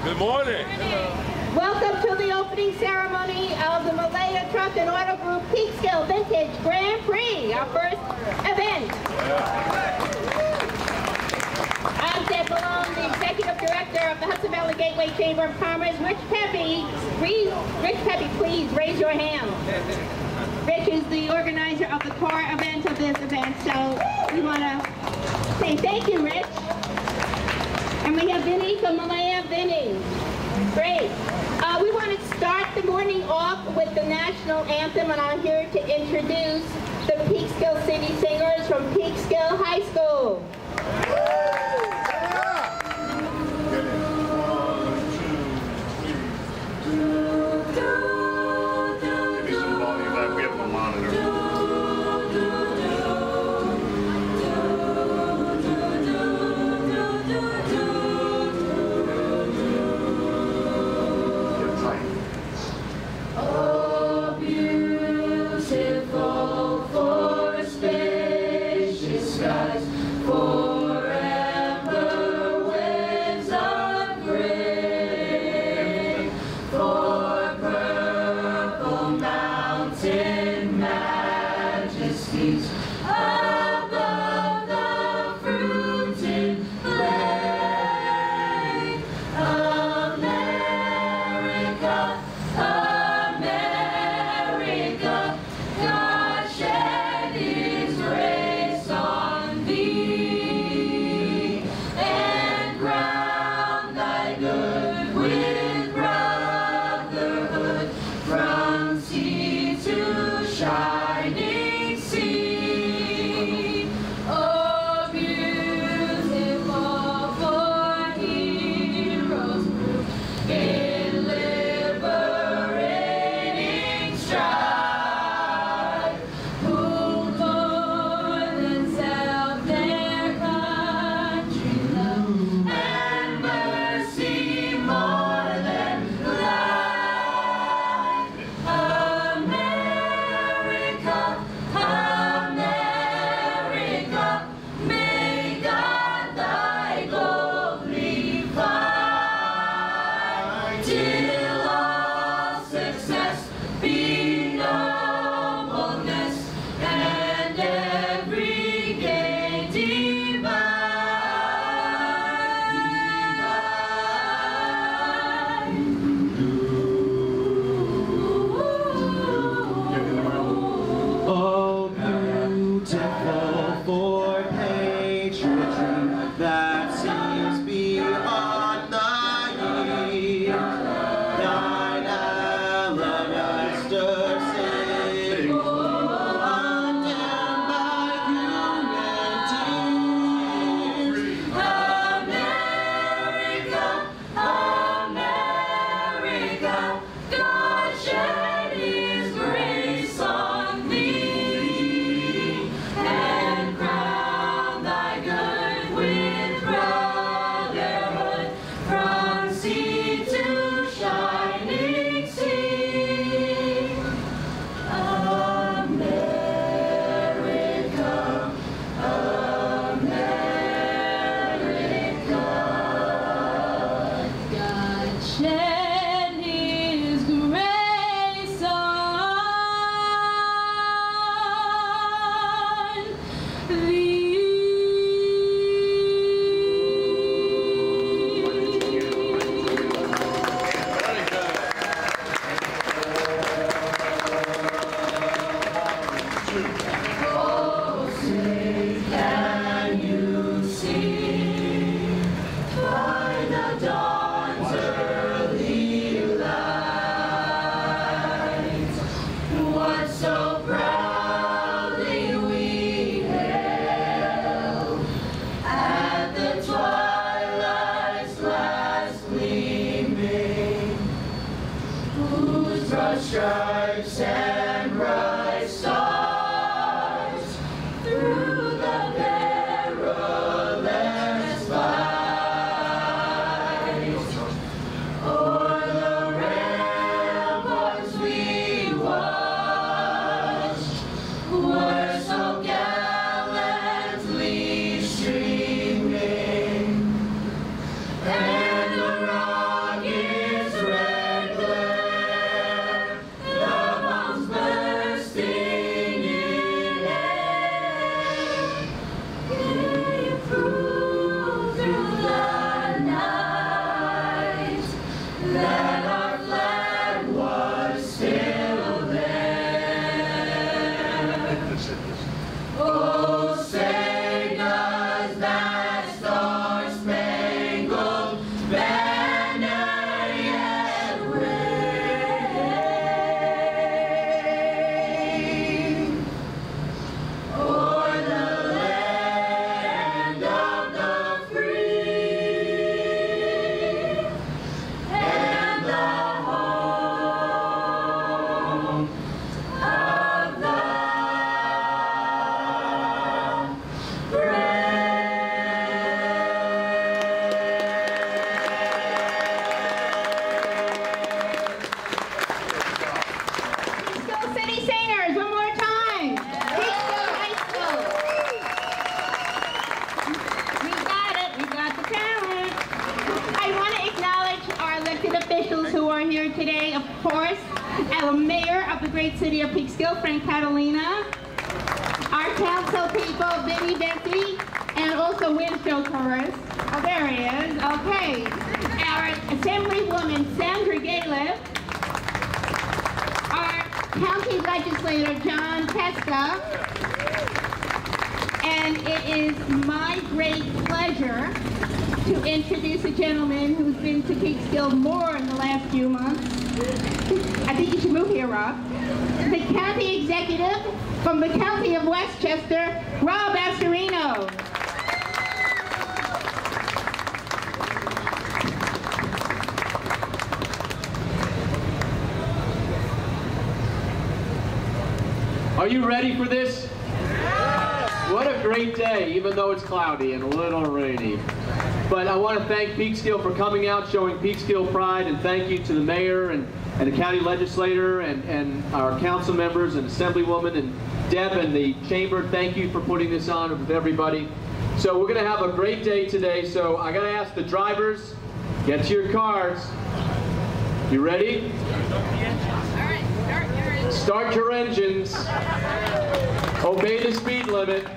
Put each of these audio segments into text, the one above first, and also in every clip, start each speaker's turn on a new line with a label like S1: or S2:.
S1: Good morning.
S2: Welcome to the opening ceremony of the Malaya Truck and Auto Group Peekskill Vintage Grand Prix, our first event. I'm Deb Malone, the Executive Director of the Hudson Valley Gateway Chamber of Commerce. Rich Pepe, please raise your hand. Rich is the organizer of the core event of this event, so we want to say thank you, Rich. And we have Vinny from Malaya. Vinny. Great. We want to start the morning off with the national anthem, and I'm here to introduce the Peekskill City Singers from Peekskill High School.
S3: Stripes and bright stars through the perilous fight, o'er the ramparts we watched were so gallantly streaming, and the rocket
S2: are here today, of course, our mayor of the great city of Peekskill, Frank Catalina, our council people, Vinny Benty, and also windshield chorus. Oh, there he is. Okay. Our Assemblywoman, Sandra Galef, our county legislator, John Pesca, and it is my great pleasure to introduce a gentleman who's been to Peekskill more in the last few months. I think you should move here, Rob. The county executive from the county of Westchester, Rob Astorino.
S1: Are you ready for this? What a great day, even though it's cloudy and a little rainy. But I want to thank Peekskill for coming out, showing Peekskill pride, and thank you to the mayor and the county legislator and our council members and assemblywoman and Deb and the chamber. Thank you for putting this on with everybody. So we're going to have a great day today. So I got to ask the drivers, get to your cars. You ready? Start your engines. Obey the speed limit.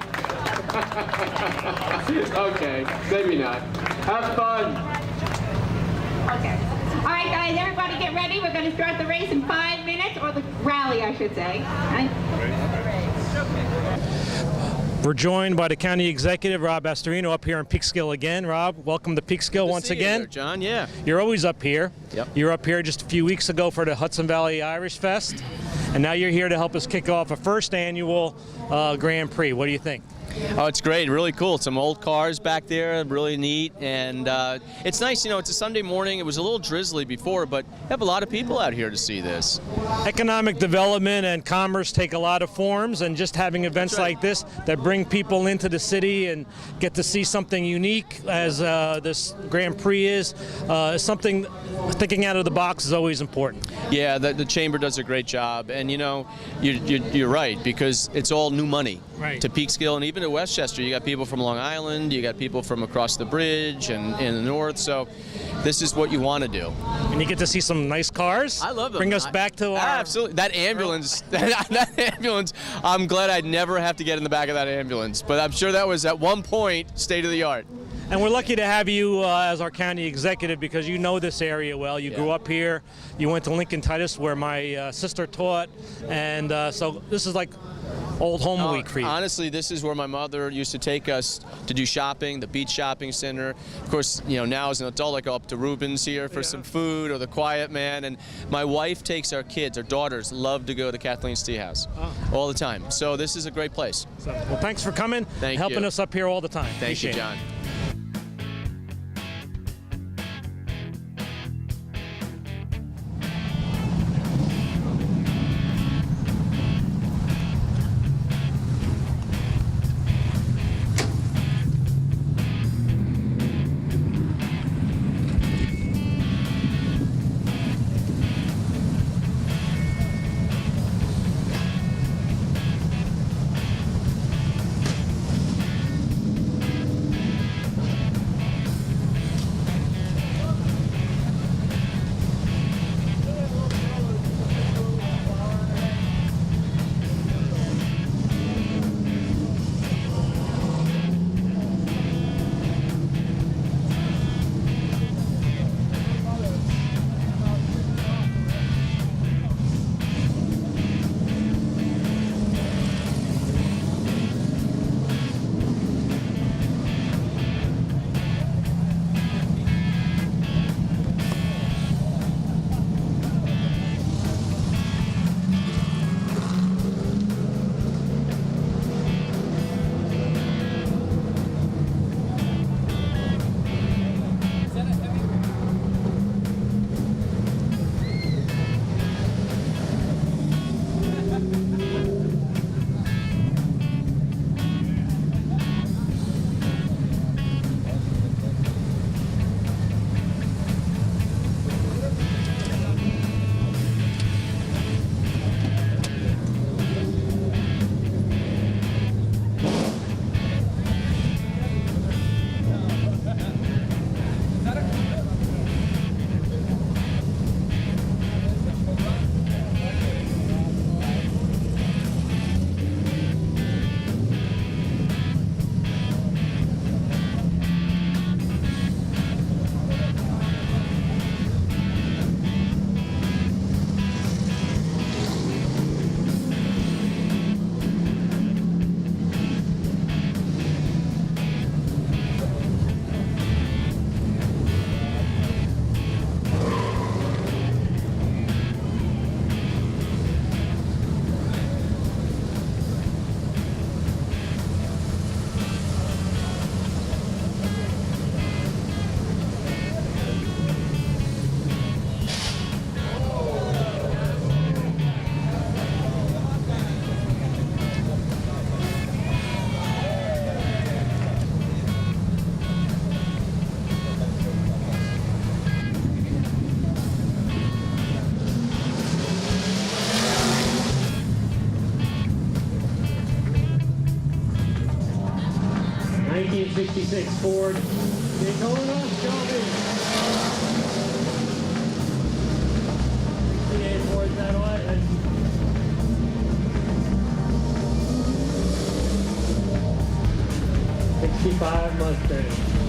S1: Okay, maybe not. Have fun.
S2: Okay. All right, guys, everybody get ready. We're going to start the race in 5 minutes, or the rally, I should say.
S4: We're joined by the county executive, Rob Astorino, up here in Peekskill again. Rob, welcome to Peekskill once again.
S5: There, John, yeah.
S4: You're always up here.
S5: Yep.
S4: You were up here just a few weeks ago for the Hudson Valley Irish Fest, and now you're here to help us kick off a first annual Grand Prix. What do you think?
S5: Oh, it's great, really cool. Some old cars back there, really neat, and it's nice, you know, it's a Sunday morning. It was a little drizzly before, but you have a lot of people out here to see this.
S4: Economic development and commerce take a lot of forms, and just having events like this that bring people into the city and get to see something unique as this Grand Prix is something thinking out of the box is always important.
S5: Yeah, the chamber does a great job, and you know, you're right, because it's all new money.
S4: Right.
S5: To Peekskill and even to Westchester. You got people from Long Island, you got people from across the bridge and in the north, so this is what you want to do.
S4: And you get to see some nice cars.
S5: I love them.
S4: Bring us back to our...
S5: Absolutely. That ambulance, that ambulance, I'm glad I'd never have to get in the back of that ambulance, but I'm sure that was at one point state of the art.
S4: And we're lucky to have you as our county executive because you know this area well. You grew up here. You went to Lincoln Titus where my sister taught, and so this is like old home week for you.
S5: Honestly, this is where my mother used to take us to do shopping, the beach shopping center. Of course, you know, now as an adult, I go up to Rubens here for some food or the Quiet Man. And my wife takes our kids, our daughters, love to go to Kathleen's Tea House all the time. So this is a great place.
S4: So, well, thanks for coming, helping us up here all the time.
S5: Thank you, John.
S4: 1966 Ford Daytona Shelby. 68 Ford Satellite. 65 Mustang.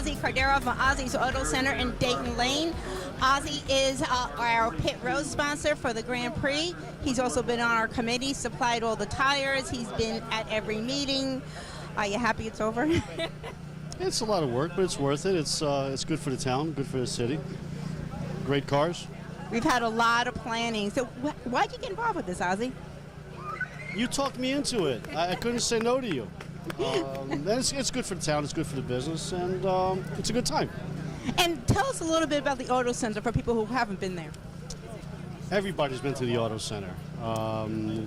S2: Ozzy Cordero from Ozzy's Auto Center in Dayton Lane. Ozzy is our pit road sponsor for the Grand Prix. He's also been on our committee, supplied all the tires. He's been at every meeting. Are you happy it's over?
S6: It's a lot of work, but it's worth it. It's good for the town, good for the city. Great cars.
S2: We've had a lot of planning. So why'd you get involved with this, Ozzy?
S6: You talked me into it. I couldn't say no to you. It's good for the town, it's good for the business, and it's a good time.
S2: And tell us a little bit about the Auto Center for people who haven't been there.
S6: Everybody's been to the Auto Center.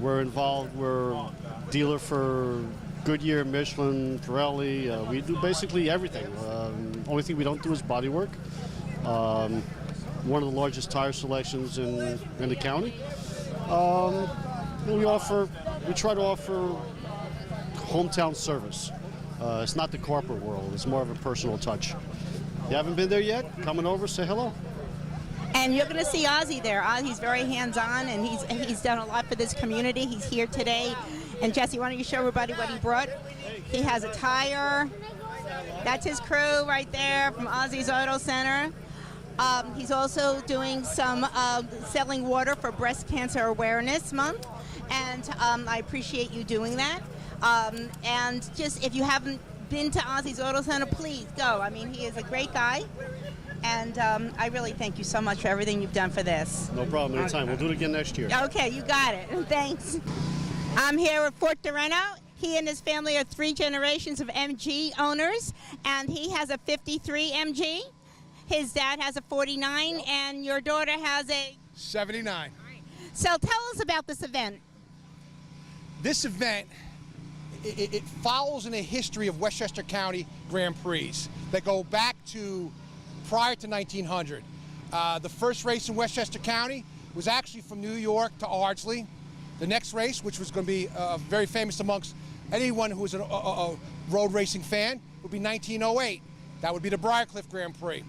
S6: We're involved, we're dealer for Goodyear, Michelin, Pirelli. We do basically everything. Only thing we don't do is body work. One of the largest tire selections in the county. And we try to offer hometown service. It's not the corporate world, it's more of a personal touch. You haven't been there yet? Coming over, say hello.
S2: And you're going to see Ozzy there. Ozzy's very hands-on, and he's done a lot for this community. He's here today. And Jesse, why don't you show everybody what he brought? He has a tire. That's his crew right there from Ozzy's Auto Center. He's also doing some selling water for Breast Cancer Awareness Month, and I appreciate you doing that. And just if you haven't been to Ozzy's Auto Center, please go. I mean, he is a great guy, and I really thank you so much for everything you've done for this.
S6: No problem, anytime. We'll do it again next year.
S2: Okay, you got it. Thanks. I'm here with Fort Doreno. He and his family are 3 generations of MG owners, and he has a 53 MG. His dad has a 49, and your daughter has a
S7: 79.
S2: So tell us about this event.
S7: This event, it follows in a history of Westchester County Grand Prix that go back to prior to 1900. The first race in Westchester County was actually from New York to Ardsley. The next race, which was going to be very famous amongst anyone who was a road racing fan, would be 1908. That would be the Briarcliff Grand Prix.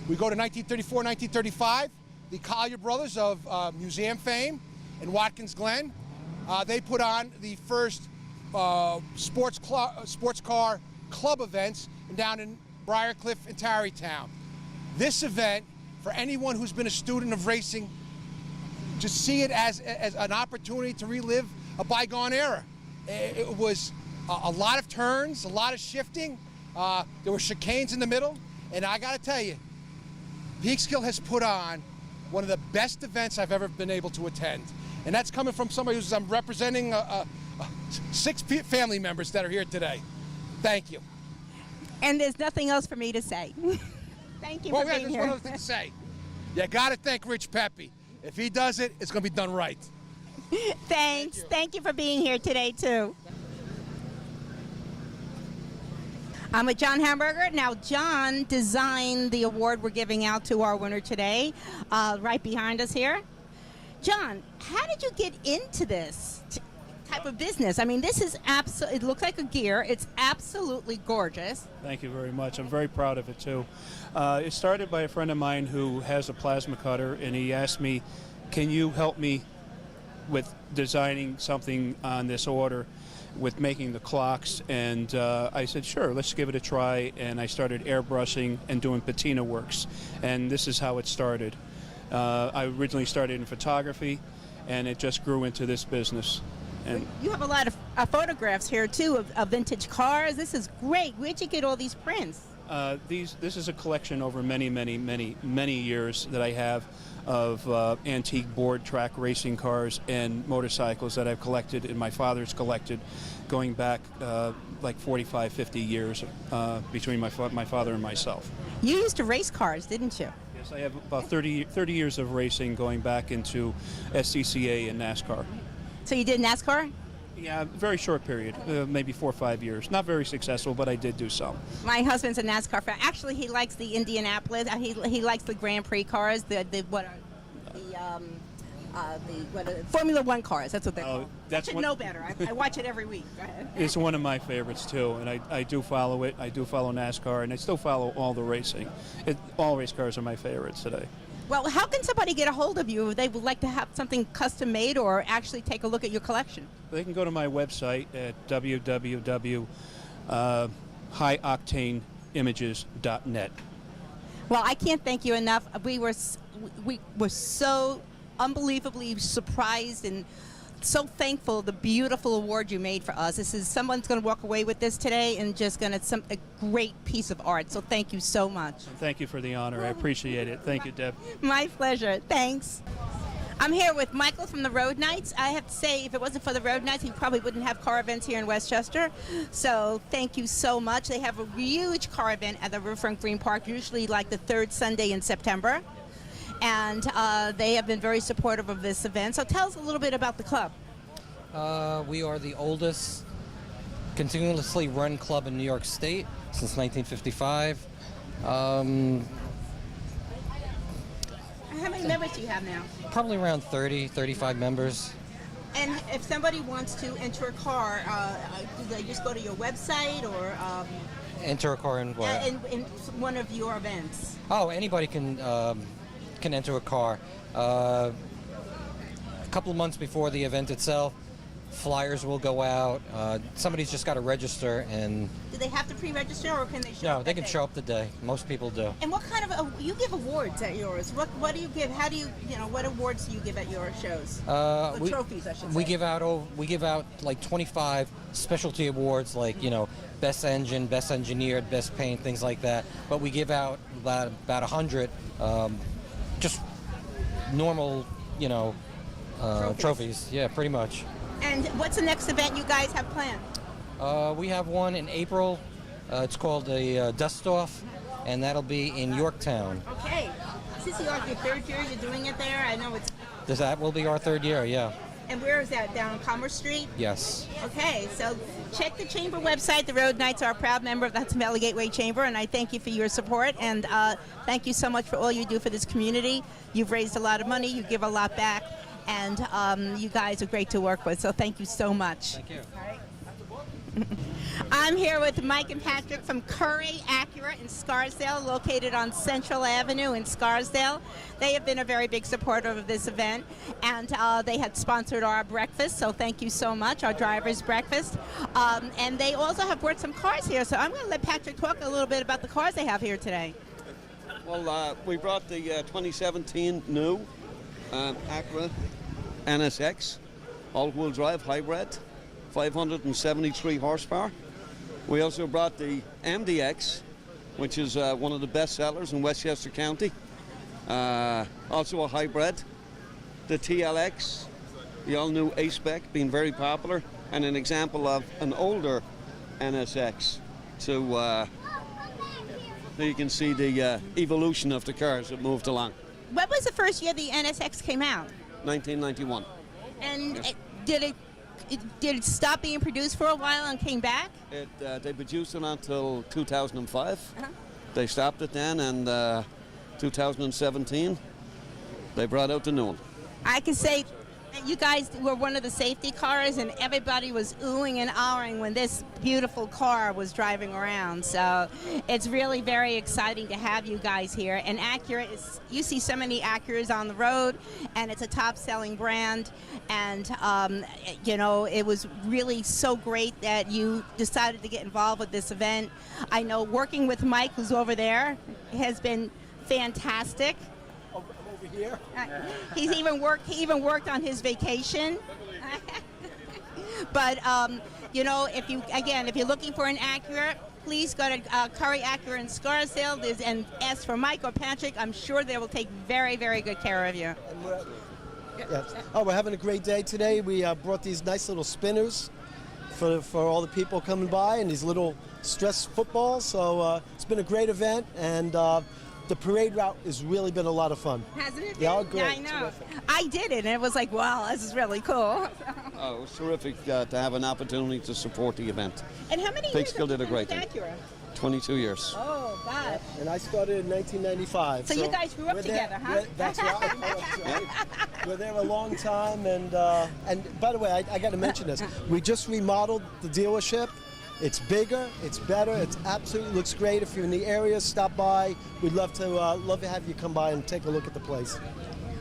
S7: We go to 1934, 1935. The Collier brothers of museum fame in Watkins Glen, they put on the first sports car club events down in Briarcliff and Tarrytown. This event, for anyone who's been a student of racing, just see it as an opportunity to relive a bygone era. It was a lot of turns, a lot of shifting. There were chicanes in the middle, and I got to tell you, Peekskill has put on one of the best events I've ever been able to attend. And that's coming from somebody who's representing 6 family members that are here today. Thank you.
S2: And there's nothing else for me to say. Thank you for being here.
S7: There's one other thing to say. You got to thank Rich Pepe. If he does it, it's going to be done right.
S2: Thanks. Thank you for being here today, too. I'm with John Hamburger. Now, John designed the award we're giving out to our winner today, right behind us here. John, how did you get into this type of business? I mean, this is it looks like a gear. It's absolutely gorgeous.
S8: Thank you very much. I'm very proud of it, too. It started by a friend of mine who has a plasma cutter, and he asked me, can you help me with designing something on this order, with making the clocks? And I said, sure, let's give it a try. And I started airbrushing and doing patina works. And this is how it started. I originally started in photography, and it just grew into this business. And
S2: you have a lot of photographs here, too, of vintage cars. This is great. Where'd you get all these prints?
S8: This is a collection over many, many, many, many years that I have of antique board track racing cars and motorcycles that I've collected and my father's collected, going back like 45, 50 years between my father and myself.
S2: You used to race cars, didn't you?
S8: Yes, I have about 30 years of racing going back into SCCA and NASCAR.
S2: So you did NASCAR?
S8: Yeah, very short period, maybe 4 or 5 years. Not very successful, but I did do some.
S2: My husband's a NASCAR fan. Actually, he likes the Indianapolis. He likes the Grand Prix cars. The Formula One cars. That's what they're called. I should know better. I watch it every week. Go ahead.
S8: It's one of my favorites too, and I do follow it. I do follow NASCAR, and I still follow all the racing. All race cars are my favorites today.
S2: Well, how can somebody get a hold of you if they would like to have something custom made or actually take a look at your collection?
S8: They can go to my website at www.highoctane images.net.
S2: Well, I can't thank you enough. We were so unbelievably surprised and so thankful the beautiful award you made for us. This is someone's going to walk away with this today and just going to a great piece of art. So thank you so much.
S8: Thank you for the honor. I appreciate it. Thank you, Deb.
S2: My pleasure. Thanks. I'm here with Michael from the Road Knights. I have to say, if it wasn't for the Road Knights, we probably wouldn't have car events here in Westchester. So thank you so much. They have a huge car event at the Riverfront Green Park, usually like the third Sunday in September. And they have been very supportive of this event. So tell us a little bit about the club.
S9: We are the oldest continuously run club in New York State since 1955.
S2: How many members do you have now?
S9: Probably around 30, 35 members.
S2: And if somebody wants to enter a car, do they just go to your website or
S9: Enter a car in what?
S2: in one of your events?
S9: Oh, anybody can enter a car. A couple of months before the event itself, flyers will go out. Somebody's just got to register, and
S2: Do they have to pre-register or can they show
S9: no,
S2: up
S9: they
S2: that
S9: can
S2: day?
S9: show up the day. Most people do.
S2: And what kind of you give awards at yours? What do you give? How do you what awards do you give at your shows? Trophies, I should say.
S9: We give out like 25 specialty awards, like best engine, best engineered, best paint, things like that. But we give out about 100 just normal trophies. Yeah, pretty much.
S2: And what's the next event you guys have planned?
S9: We have one in April. It's called a Dust Off, and that'll be in Yorktown.
S2: Okay. This is your third year you're doing it there. I know it's.
S9: That will be our third year, yeah.
S2: And where is that? Down on Commerce Street?
S9: Yes.
S2: Okay, so check the Chamber website. The Road Knights are a proud member of the Hudson Valley Gateway Chamber, and I thank you for your support. And thank you so much for all you do for this community. You've raised a lot of money. You give a lot back. And you guys are great to work with, so thank you so much.
S9: Thank you.
S2: I'm here with Mike and Patrick from Curry Acura in Scarsdale, located on Central Avenue in Scarsdale. They have been a very big supporter of this event, and they had sponsored our breakfast, so thank you so much, our driver's breakfast. And they also have brought some cars here, so I'm going to let Patrick talk a little bit about the cars they have here today.
S10: Well, we brought the 2017 new Acura NSX, all-wheel drive hybrid, 573 horsepower. We also brought the MDX, which is one of the best sellers in Westchester County. Also a hybrid. The TLX, the all-new A-Spec, being very popular, and an example of an older NSX. So there you can see the evolution of the cars that moved along.
S2: When was the first year the NSX came out?
S10: 1991.
S2: And did it stop being produced for a while and came back?
S10: They produced it until 2005. They stopped it then, and 2017 they brought out the new one.
S2: I can say you guys were one of the safety cars, and everybody was oohing and ahhing when this beautiful car was driving around. So it's really very exciting to have you guys here. And Acura is, you see so many Acuras on the road, and it's a top-selling brand. And it was really so great that you decided to get involved with this event. I know working with Mike, who's over there, has been fantastic.
S11: Here.
S2: He even worked on his vacation. But if you're looking for an Acura, please go to Curry Acura in Scarsdale and ask for Mike or Patrick. I'm sure they will take very, very good care of you.
S11: Yes. Oh, we're having a great day today. We brought these nice little spinners for all the people coming by, and these little stress footballs. So it's been a great event, and the parade route has really been a lot of fun.
S2: Hasn't it?
S11: Yeah, great.
S2: Yeah, I know.
S11: Terrific.
S2: I did it, and it was like, wow, this is really cool.
S10: Oh, it was terrific to have an opportunity to support the event.
S2: And how many years
S10: Peekskill
S2: have you
S10: did a great
S2: been with
S10: thing.
S2: Acura?
S10: 22 years.
S2: Oh, gosh.
S11: And I started in 1995.
S2: So you guys grew up together, huh?
S11: That's right. That's right. We're there a long time, and by the way, I got to mention this. We just remodeled the dealership. It's bigger, it's better, it absolutely looks great. If you're in the area, stop by. We'd love to have you come by and take a look at the place.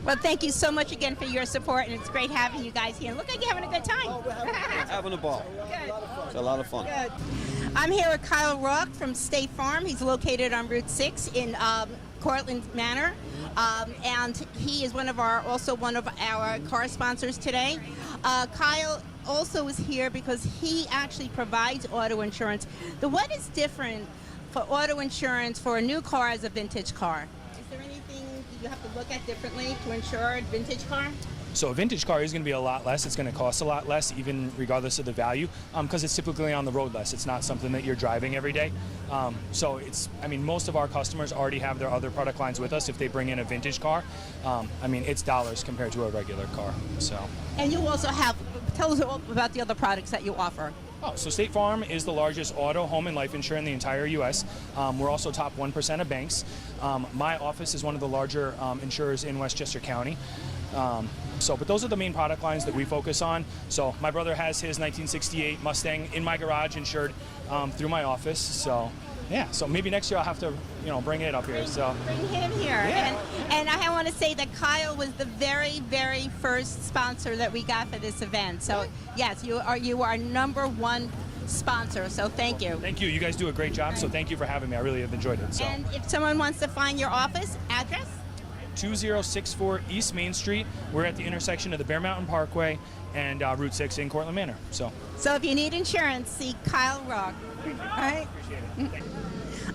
S2: Well, thank you so much again for your support, and it's great having you guys here. Look like you're having a good time.
S11: Oh, we're having
S10: Having a ball.
S2: Good.
S10: It's a lot of fun.
S2: Good. I'm here with Kyle Rock from State Farm. He's located on Route 6 in Cortland Manor, and he is also one of our car sponsors today. Kyle also is here because he actually provides auto insurance. What is different for auto insurance for a new car as a vintage car? Is there anything you have to look at differently to insure a vintage car?
S12: So a vintage car is going to be a lot less. It's going to cost a lot less, even regardless of the value, because it's typically on the road less. It's not something that you're driving every day. So most of our customers already have their other product lines with us. If they bring in a vintage car, it's dollars compared to a regular car. So.
S2: And you also tell us all about the other products that you offer.
S12: So State Farm is the largest auto, home, and life insurer in the entire U.S. We're also top 1% of banks. My office is one of the larger insurers in Westchester County. But those are the main product lines that we focus on. So my brother has his 1968 Mustang in my garage insured through my office. So yeah, so maybe next year I'll have to, bring it up here. So
S2: bring him here.
S12: Yeah.
S2: And I want to say that Kyle was the very, very first sponsor that we got for this event. So yes, you are number one sponsor. So thank you.
S12: Thank you. You guys do a great job. So thank you for having me. I really have enjoyed it. So.
S2: And if someone wants to find your office address.
S12: 2064 East Main Street. We're at the intersection of the Bear Mountain Parkway and Route 6 in Cortland Manor. So
S2: if you need insurance, see Kyle Rock. All right?
S12: Appreciate it.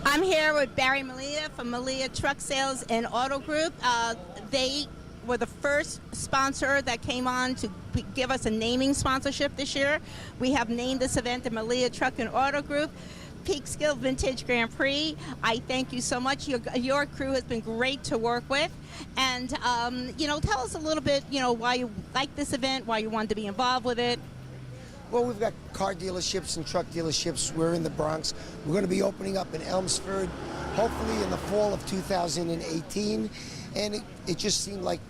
S2: I'm here with Barry Malia from Malia Truck Sales and Auto Group. They were the first sponsor that came on to give us a naming sponsorship this year. We have named this event the Malia Truck and Auto Group Peekskill Vintage Grand Prix. I thank you so much. Your crew has been great to work with. And, tell us a little bit, why you like this event, why you wanted to be involved with it.
S13: Well, we've got car dealerships and truck dealerships. We're in the Bronx. We're going to be opening up in Elmsford, hopefully in the fall of 2018. And it just seemed like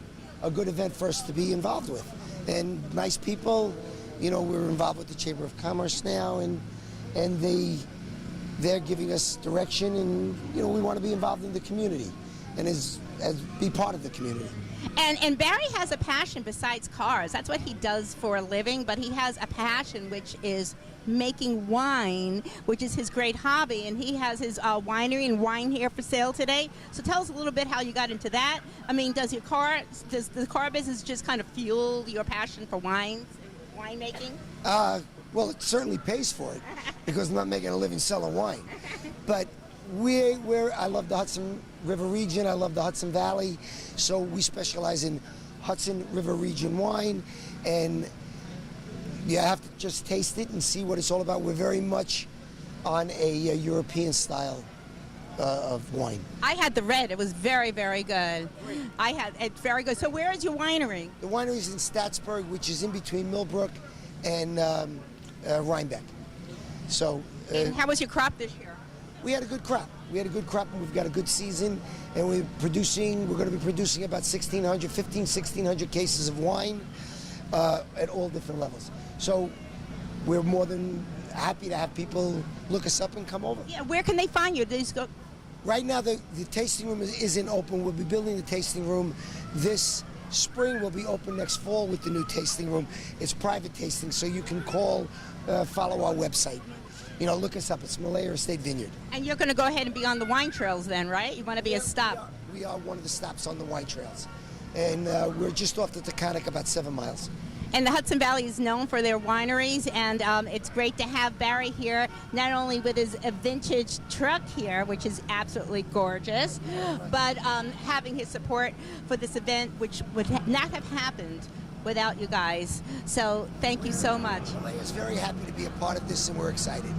S13: a good event for us to be involved with. And nice people, we're involved with the Chamber of Commerce now, and they're giving us direction, and we want to be involved in the community and as be part of the community.
S2: And Barry has a passion besides cars. That's what he does for a living, but he has a passion which is making wine, which is his great hobby, and he has his winery and wine here for sale today. So tell us a little bit how you got into that. Does the car business just kind of fuel your passion for winemaking?
S13: Well, it certainly pays for it because I'm not making a living selling wine. But I love the Hudson River region. I love the Hudson Valley. So we specialize in Hudson River region wine. And you have to just taste it and see what it's all about. We're very much on a European style of wine.
S2: I had the red. It was very, very good. It's very good. So where is your winery?
S13: The winery is in Statsburg, which is in between Millbrook and Rhinebeck. So.
S2: And how was your crop this year?
S13: We had a good crop. And we've got a good season, and we're going to be producing about 1,600 cases of wine at all different levels. So we're more than happy to have people look us up and come over.
S2: Yeah, where can they find you? They just go.
S13: Right now, the tasting room isn't open. We'll be building the tasting room this spring. Will be open next fall with the new tasting room. It's private tasting, so you can follow our website. Look us up. It's Malaya Estate Vineyard.
S2: And you're going to go ahead and be on the wine trails then, right? You want to be a stop.
S13: We are one of the stops on the wine trails. And we're just off the Taconic, about 7 miles.
S2: And the Hudson Valley is known for their wineries, and it's great to have Barry here, not only with his vintage truck here, which is absolutely gorgeous, but having his support for this event, which would not have happened without you guys. So thank you so much.
S13: I was very happy to be a part of this, and we're excited.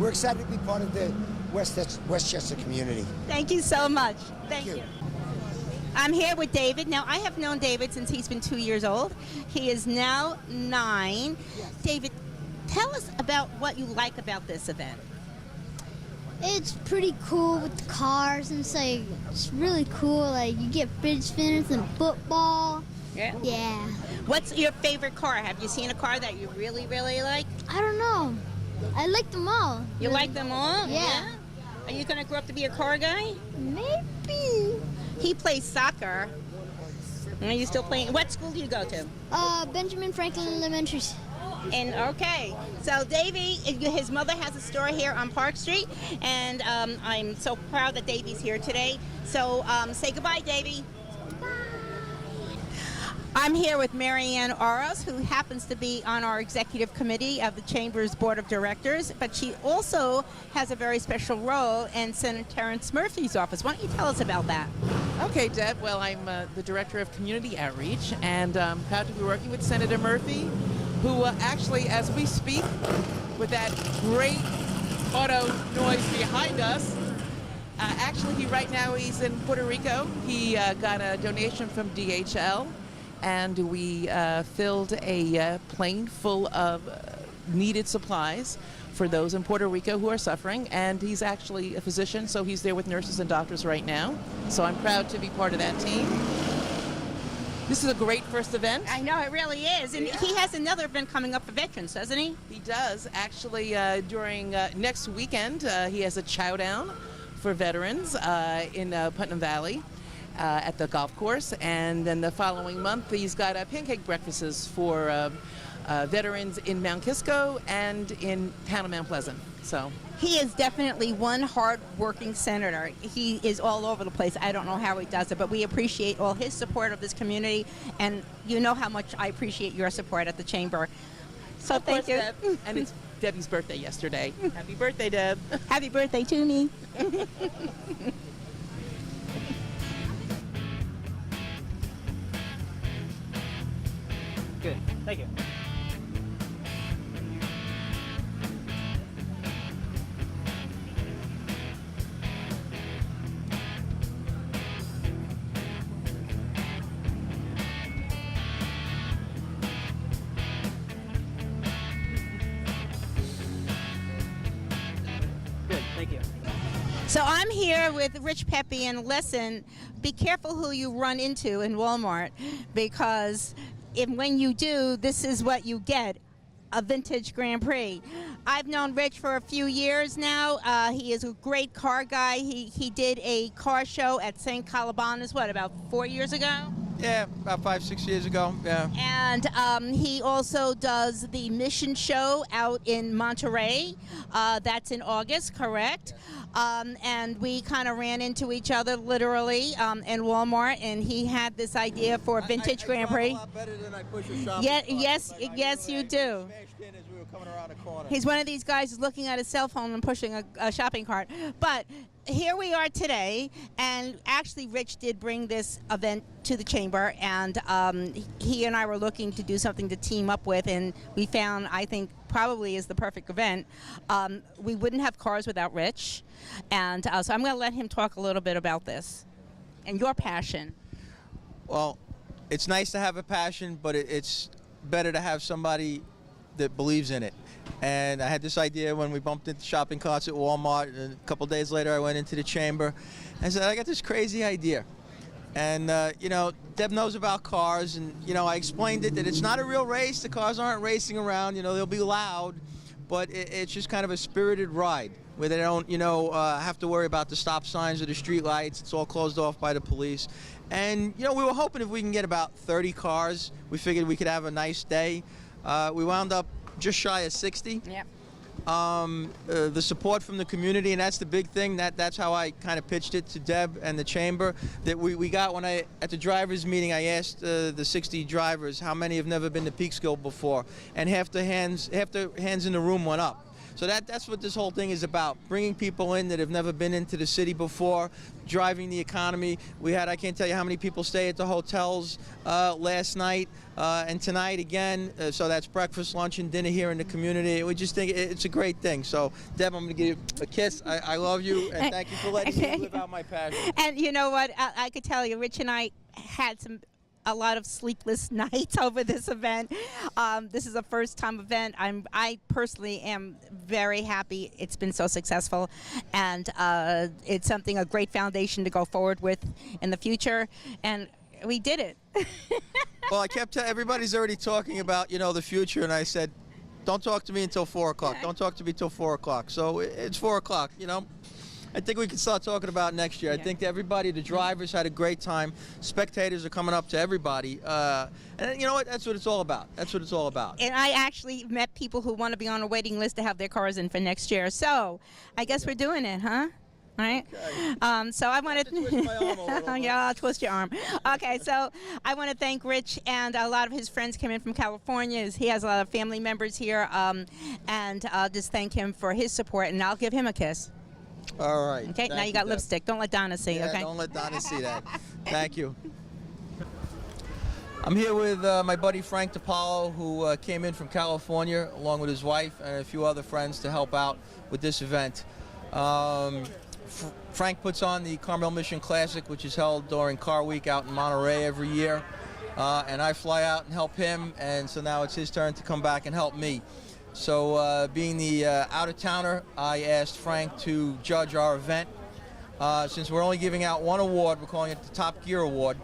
S13: We're excited to be part of the Westchester community.
S2: Thank you so much. Thank you. I'm here with David. Now, I have known David since he's been 2 years old. He is now 9. Yes. David, tell us about what you like about this event.
S14: It's pretty cool with the cars, and it's really cool. Like, you get fidget spinners and football.
S2: Yeah?
S14: Yeah.
S2: What's your favorite car? Have you seen a car that you really, really like?
S14: I don't know. I like them all.
S2: You like them all?
S14: Yeah.
S2: Are you going to grow up to be a car guy?
S14: Maybe.
S2: He plays soccer. Are you still playing? What school do you go to?
S14: Benjamin Franklin Elementary.
S2: And okay, so Davey, his mother has a store here on Park Street, and I'm so proud that Davey's here today. So say goodbye, Davey. I'm here with Marianne Oros, who happens to be on our executive committee of the Chamber's Board of Directors, but she also has a very special role in Senator Terrence Murphy's office. Why don't you tell us about that?
S15: Okay, Deb. Well, I'm the Director of Community Outreach, and I'm proud to be working with Senator Murphy, who actually, as we speak, with that great auto noise behind us, actually, right now he's in Puerto Rico. He got a donation from DHL. And we filled a plane full of needed supplies for those in Puerto Rico who are suffering. And he's actually a physician, so he's there with nurses and doctors right now. So I'm proud to be part of that team. This is a great first event.
S2: I know, it really is. And he has another event coming up for veterans, doesn't he?
S15: He does. Actually, during next weekend, he has a chow down for veterans in Putnam Valley. At the golf course, and then the following month he's got pancake breakfasts for veterans in Mount Kisco and in town of Mount Pleasant. So
S2: he is definitely one hard-working senator. He is all over the place. I don't know how he does it, but we appreciate all his support of this community, and you know how much I appreciate your support at the Chamber. So thank you.
S15: Deb. And it's Debbie's birthday yesterday. Happy birthday, Deb.
S2: Happy birthday to me.
S16: Good. Thank you. Good. Thank you.
S2: So I'm here with Rich Pepe, and listen, be careful who you run into in Walmart, because when you do, this is what you get, a vintage Grand Prix. I've known Rich for a few years now. He is a great car guy. He did a car show at St. Calabanas, what, about 4 years ago?
S17: Yeah, about 5-6 years ago, yeah.
S2: And he also does the Mission Show out in Monterey. That's in August, correct? And we kind of ran into each other literally in Walmart, and he had this idea for a vintage Grand Prix.
S17: A lot better than I push a shopping
S2: Yeah,
S17: cart,
S2: yes, you do.
S17: Smashed in as we were coming around the corner.
S2: He's one of these guys who's looking at his cell phone and pushing a shopping cart. But here we are today, and actually Rich did bring this event to the Chamber, and he and I were looking to do something to team up with, and we found, I think, probably is the perfect event. We wouldn't have cars without Rich, and so I'm going to let him talk a little bit about this and your passion.
S17: Well, it's nice to have a passion, but it's better to have somebody that believes in it. And I had this idea when we bumped into shopping carts at Walmart, and a couple days later I went into the Chamber and said, I got this crazy idea. And, you know, Deb knows about cars, and, you know, I explained it that it's not a real race. The cars aren't racing around, you know, they'll be loud, but it's just kind of a spirited ride where they don't, you know, have to worry about the stop signs or the street lights. It's all closed off by the police. And, you know, we were hoping if we can get about 30 cars, we figured we could have a nice day. We wound up just shy of 60.
S2: Yep.
S17: The support from the community, and that's the big thing. That's how I kind of pitched it to Deb and the Chamber. That we got when at the drivers meeting, I asked the 60 drivers how many have never been to Peekskill before, and half the hands in the room went up. So that's what this whole thing is about, bringing people in that have never been into the city before, driving the economy. We had, I can't tell you how many people stay at the hotels last night and tonight again. So that's breakfast, lunch, and dinner here in the community. We just think it's a great thing. So, Deb, I'm going to give you a kiss. I love you, and thank you for letting me live out my passion.
S2: And you know what? I could tell you, Rich and I had a lot of sleepless nights over this event. This is a first-time event. I personally am very happy it's been so successful, and it's a great foundation to go forward with in the future, and we did it.
S17: Well, I kept everybody's already talking about, you know, the future, and I said, don't talk to me until 4 o'clock. Don't talk to me until 4 o'clock. So it's 4 o'clock, you know. I think we can start talking about next year. I think everybody, the drivers had a great time. Spectators are coming up to everybody. And you know what? That's what it's all about. That's what it's all about.
S16: And I actually met people who want to be on a waiting list to have their cars in for next year. So I guess we're doing it, huh? Right? Okay. So I want to twist my arm a little. Yeah, I'll twist your arm. Okay, so I want to thank Rich, and a lot of his friends came in from California. He has a lot of family members here, and I'll just thank him for his support, and I'll give him a kiss.
S17: All right.
S16: Okay, now you got lipstick. Don't let Donna see,
S17: yeah,
S16: okay?
S17: Don't let Donna see that. Thank you. I'm here with my buddy Frank DiPaolo, who came in from California along with his wife and a few other friends to help out with this event. Frank puts on the Carmel Mission Classic, which is held during Car Week out in Monterey every year, and I fly out and help him, and so now it's his turn to come back and help me. So being the out-of-towner, I asked Frank to judge our event. Since we're only giving out one award, we're calling it the Top Gear Award.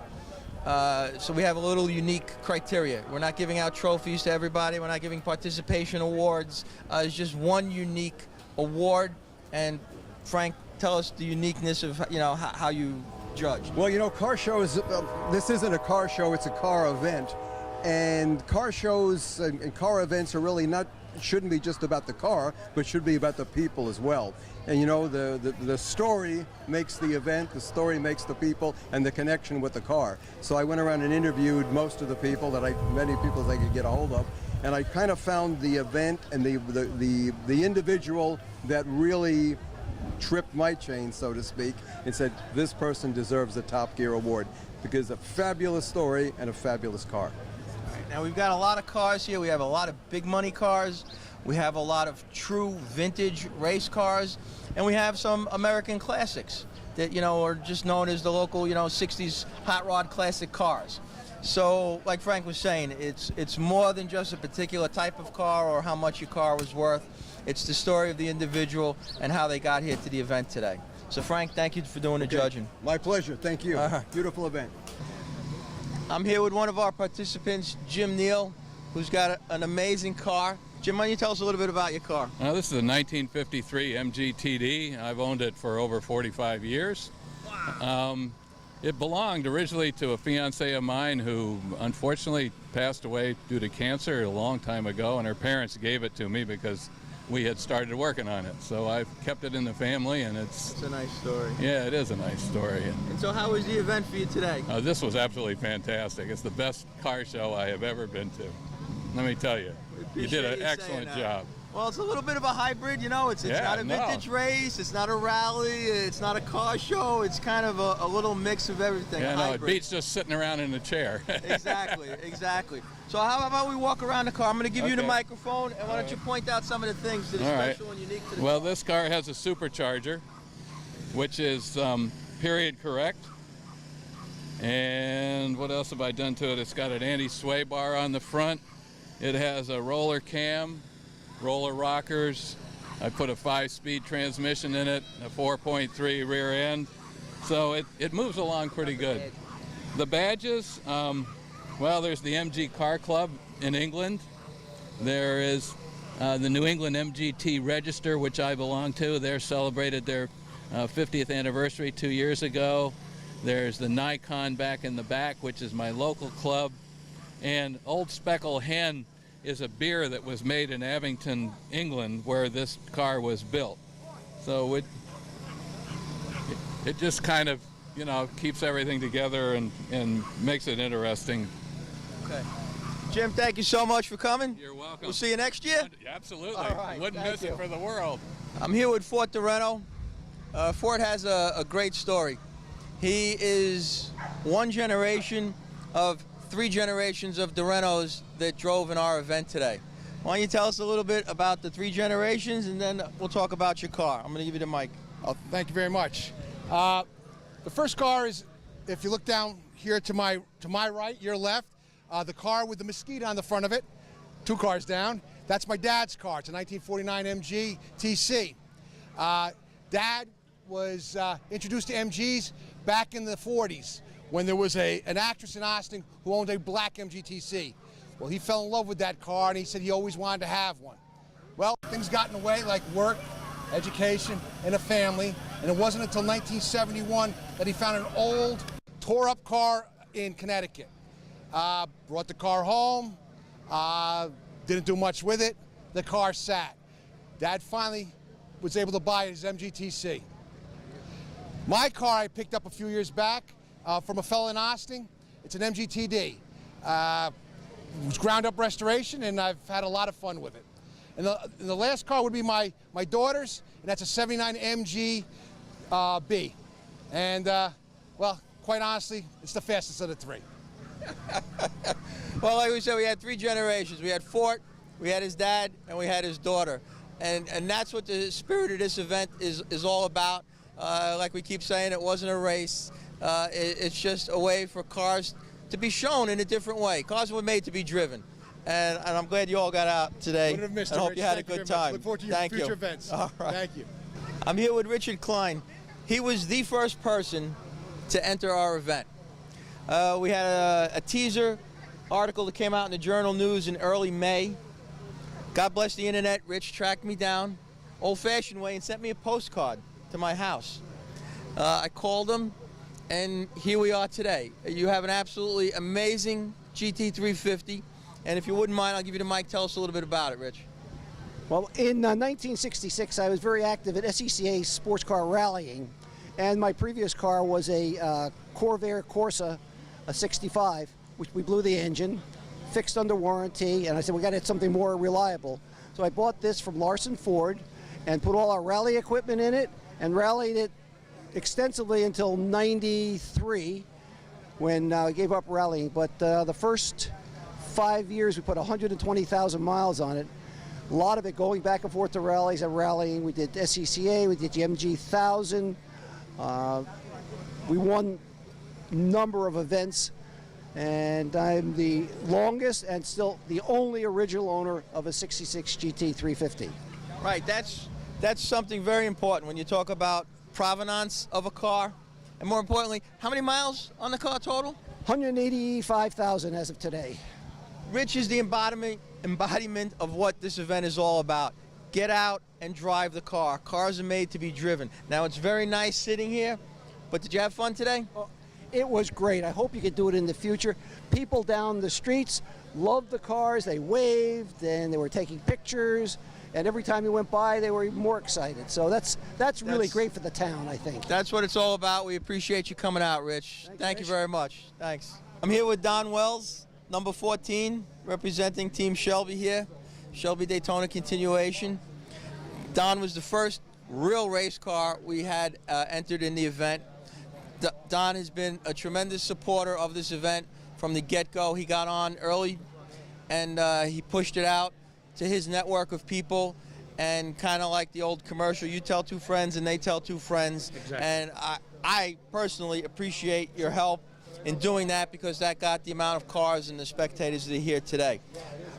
S17: So we have a little unique criteria. We're not giving out trophies to everybody. We're not giving participation awards. It's just one unique award. And Frank, tell us the uniqueness of how you judge.
S18: Well, car shows. This isn't a car show; it's a car event, and car shows and car events are really shouldn't be just about the car, but should be about the people as well. And the story makes the event, the story makes the people, and the connection with the car. So I went around and interviewed most of the people many people that I could get a hold of, and I kind of found the event and the individual that really tripped my chain, so to speak, and said, this person deserves a Top Gear Award because a fabulous story and a fabulous car.
S17: All right, now we've got a lot of cars here. We have a lot of big money cars. We have a lot of true vintage race cars, and we have some American classics that are just known as the local 60s hot rod classic cars. So like Frank was saying, it's more than just a particular type of car or how much your car was worth. It's the story of the individual and how they got here to the event today. So Frank, thank you for doing the judging.
S18: My pleasure. Thank you. Beautiful event.
S17: I'm here with one of our participants, Jim Neal, who's got an amazing car. Jim, why don't you tell us a little bit about your car?
S19: This is a 1953 MGTD. I've owned it for over 45 years. Wow. It belonged originally to a fiancée of mine who unfortunately passed away due to cancer a long time ago, and her parents gave it to me because we had started working on it. So I've kept it in the family, and it's
S17: a nice story.
S19: Yeah, it is a nice story.
S17: And so how was the event for you today?
S19: This was absolutely fantastic. It's the best car show I have ever been to. Let me tell you, you did an excellent job.
S17: Well, it's a little bit of a hybrid, it's not a vintage race, it's not a rally, it's not a car show, it's kind of a little mix of everything.
S19: Yeah, no, it beats just sitting around in a chair.
S17: Exactly. So how about we walk around the car? I'm going to give you the microphone, and why don't you point out some of the things that are special and unique to the car.
S19: Well, this car has a supercharger, which is period correct. And what else have I done to it? It's got an anti-sway bar on the front. It has a roller cam, roller rockers. I put a 5-speed transmission in it, a 4.3 rear end. So it moves along pretty good. The badges, well, there's the MG Car Club in England. There is the New England MGT Register, which I belong to. They celebrated their 50th anniversary 2 years ago. There's the Nikon back in the back, which is my local club. And Old Speckle Hen is a beer that was made in Abington, England, where this car was built. So it just kind of, keeps everything together and makes it interesting.
S17: Okay. Jim, thank you so much for coming.
S19: You're welcome.
S17: We'll see you next year.
S19: Absolutely.
S17: All right,
S19: Wouldn't miss it for the world.
S17: I'm here with Fort Doreno. Fort has a great story. He is one generation of 3 generations of Dorenos that drove in our event today. Why don't you tell us a little bit about the 3 generations, and then we'll talk about your car. I'm going to give you the mic.
S7: Oh, thank you very much. The first car is, if you look down here to my right, your left, the car with the mosquito on the front of it, 2 cars down. That's my dad's car. It's a 1949 MG TC. Dad was introduced to MGs back in the 40s when there was an actress in Austin who owned a black MGTC. Well, he fell in love with that car, and he said he always wanted to have one. Well, things got in the way, like work, education, and a family, And it wasn't until 1971 that he found an old, tore-up car in Connecticut. Brought the car home, didn't do much with it. The car sat. Dad finally was able to buy his MGTC. My car I picked up a few years back from a fellow in Austin. It's an MGTD. It was ground-up restoration, and I've had a lot of fun with it. And the last car would be my daughter's, and that's a 79 MG B. And, well, quite honestly, it's the fastest of the three.
S17: Well, like we said, we had 3 generations. We had Fort, we had his dad, and we had his daughter. And that's what the spirit of this event is all about. Like we keep saying, it wasn't a race. It's just a way for cars to be shown in a different way. Cars were made to be driven. And I'm glad you all got out today.
S7: Wouldn't have missed
S17: I
S7: it,
S17: hope
S7: Rich.
S17: you had
S7: Thank
S17: a
S7: you
S17: good
S7: very much.
S17: time.
S7: Look forward to your
S17: Thank
S7: future
S17: you.
S7: events.
S17: All right.
S7: Thank you.
S17: I'm here with Richard Klein. He was the first person to enter our event. We had a teaser article that came out in the Journal News in early May. God bless the internet. Rich tracked me down, old-fashioned way, and sent me a postcard to my house. I called him, and here we are today. You have an absolutely amazing GT350, and if you wouldn't mind, I'll give you the mic. Tell us a little bit about it, Rich.
S20: Well, in 1966, I was very active at SCCA sports car rallying, and my previous car was a Corvair Corsa, a 65, which we blew the engine, fixed under warranty, and I said, we got to get something more reliable. So I bought this from Larson Ford and put all our rally equipment in it and rallied it extensively until 93 when I gave up rallying. But the first 5 years, we put 120,000 miles on it. A lot of it going back and forth to rallies and rallying. We did SCCA, we did the MG 1000. We won a number of events, and I'm the longest and still the only original owner of a 66 GT350.
S17: Right, that's something very important when you talk about provenance of a car, and more importantly, how many miles on the car total?
S20: 185,000 as of today.
S17: Rich is the embodiment of what this event is all about. Get out and drive the car. Cars are made to be driven. Now, it's very nice sitting here, but did you have fun today?
S20: It was great. I hope you could do it in the future. People down the streets loved the cars. They waved and they were taking pictures. And every time you went by, they were even more excited. So that's really great for the town, I think.
S17: That's what it's all about. We appreciate you coming out, Rich. Thank you very much. Thanks. I'm here with Don Wells, number 14, representing Team Shelby here. Shelby Daytona continuation. Don was the first real race car we had entered in the event. Don has been a tremendous supporter of this event from the get-go. He got on early and he pushed it out to his network of people, and kind of like the old commercial, you tell 2 friends and they tell 2 friends.
S4: Exactly.
S17: And I personally appreciate your help in doing that, because that got the amount of cars and the spectators that are here today.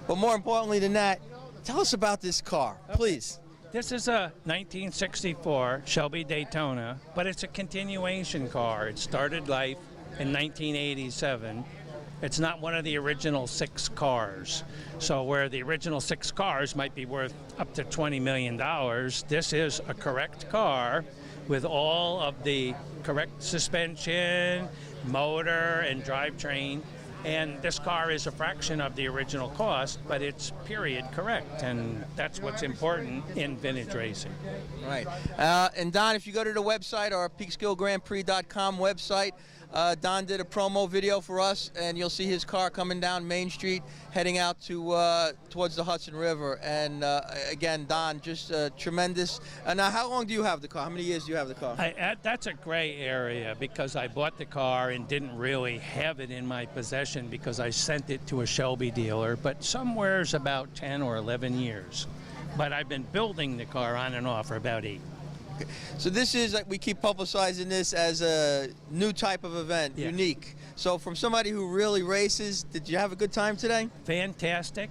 S17: But more importantly than that, tell us about this car, please.
S21: This is a 1964 Shelby Daytona, but it's a continuation car. It started life in 1987. It's not one of the original 6 cars. So where the original 6 cars might be worth up to $20 million, this is a correct car with all of the correct suspension, motor, and drivetrain. And this car is a fraction of the original cost, but it's period correct, and that's what's important in vintage racing.
S17: Right. And Don, if you go to the website, our PeekskillGrandPrix.com website, Don did a promo video for us, and you'll see his car coming down Main Street, heading out to towards the Hudson River. And again, Don, just tremendous. Now, how long do you have the car? How many years do you have the car?
S21: That's a gray area, because I bought the car and didn't really have it in my possession because I sent it to a Shelby dealer, but somewhere's about 10 or 11 years. But I've been building the car on and off for about 8.
S17: So this is, we keep publicizing this as a new type of event,
S21: Yeah.
S17: unique. So from somebody who really races, did you have a good time today?
S21: Fantastic.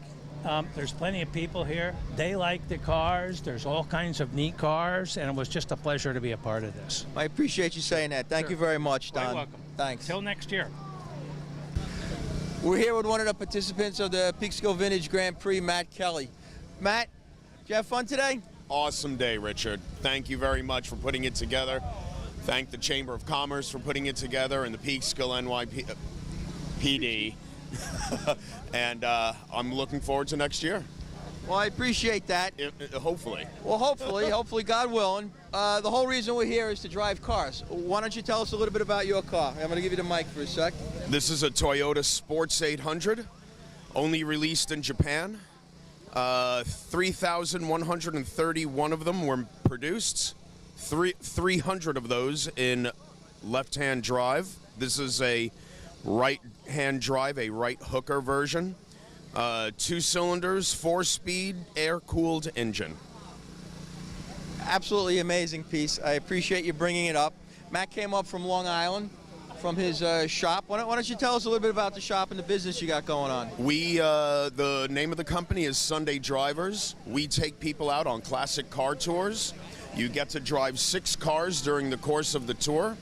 S21: There's plenty of people here. They like the cars. There's all kinds of neat cars, and it was just a pleasure to be a part of this.
S17: I appreciate you saying that. Thank you very much, Don.
S21: You're welcome.
S17: Thanks.
S21: Till next year.
S17: We're here with one of the participants of the Peekskill Vintage Grand Prix, Matt Kelly. Matt, did you have fun today?
S3: awesome day, Richard. Thank you very much for putting it together. Thank the Chamber of Commerce for putting it together and the Peekskill NYPD. And I'm looking forward to next year.
S17: Well, I appreciate that.
S3: Hopefully.
S17: Well, hopefully, God willing. The whole reason we're here is to drive cars. Why don't you tell us a little bit about your car? I'm going to give you the mic for a sec.
S3: This is a Toyota Sports 800, only released in Japan. 3,131 of them were produced. 300 of those in left-hand drive. This is a right-hand drive, a right hooker version. 2 cylinders, 4-speed, air-cooled engine.
S17: Absolutely amazing piece. I appreciate you bringing it up. Matt came up from Long Island, from his shop. Why don't you tell us a little bit about the shop and the business you got going on?
S3: The name of the company is Sunday Drivers. We take people out on classic car tours. You get to drive 6 cars during the course of the tour.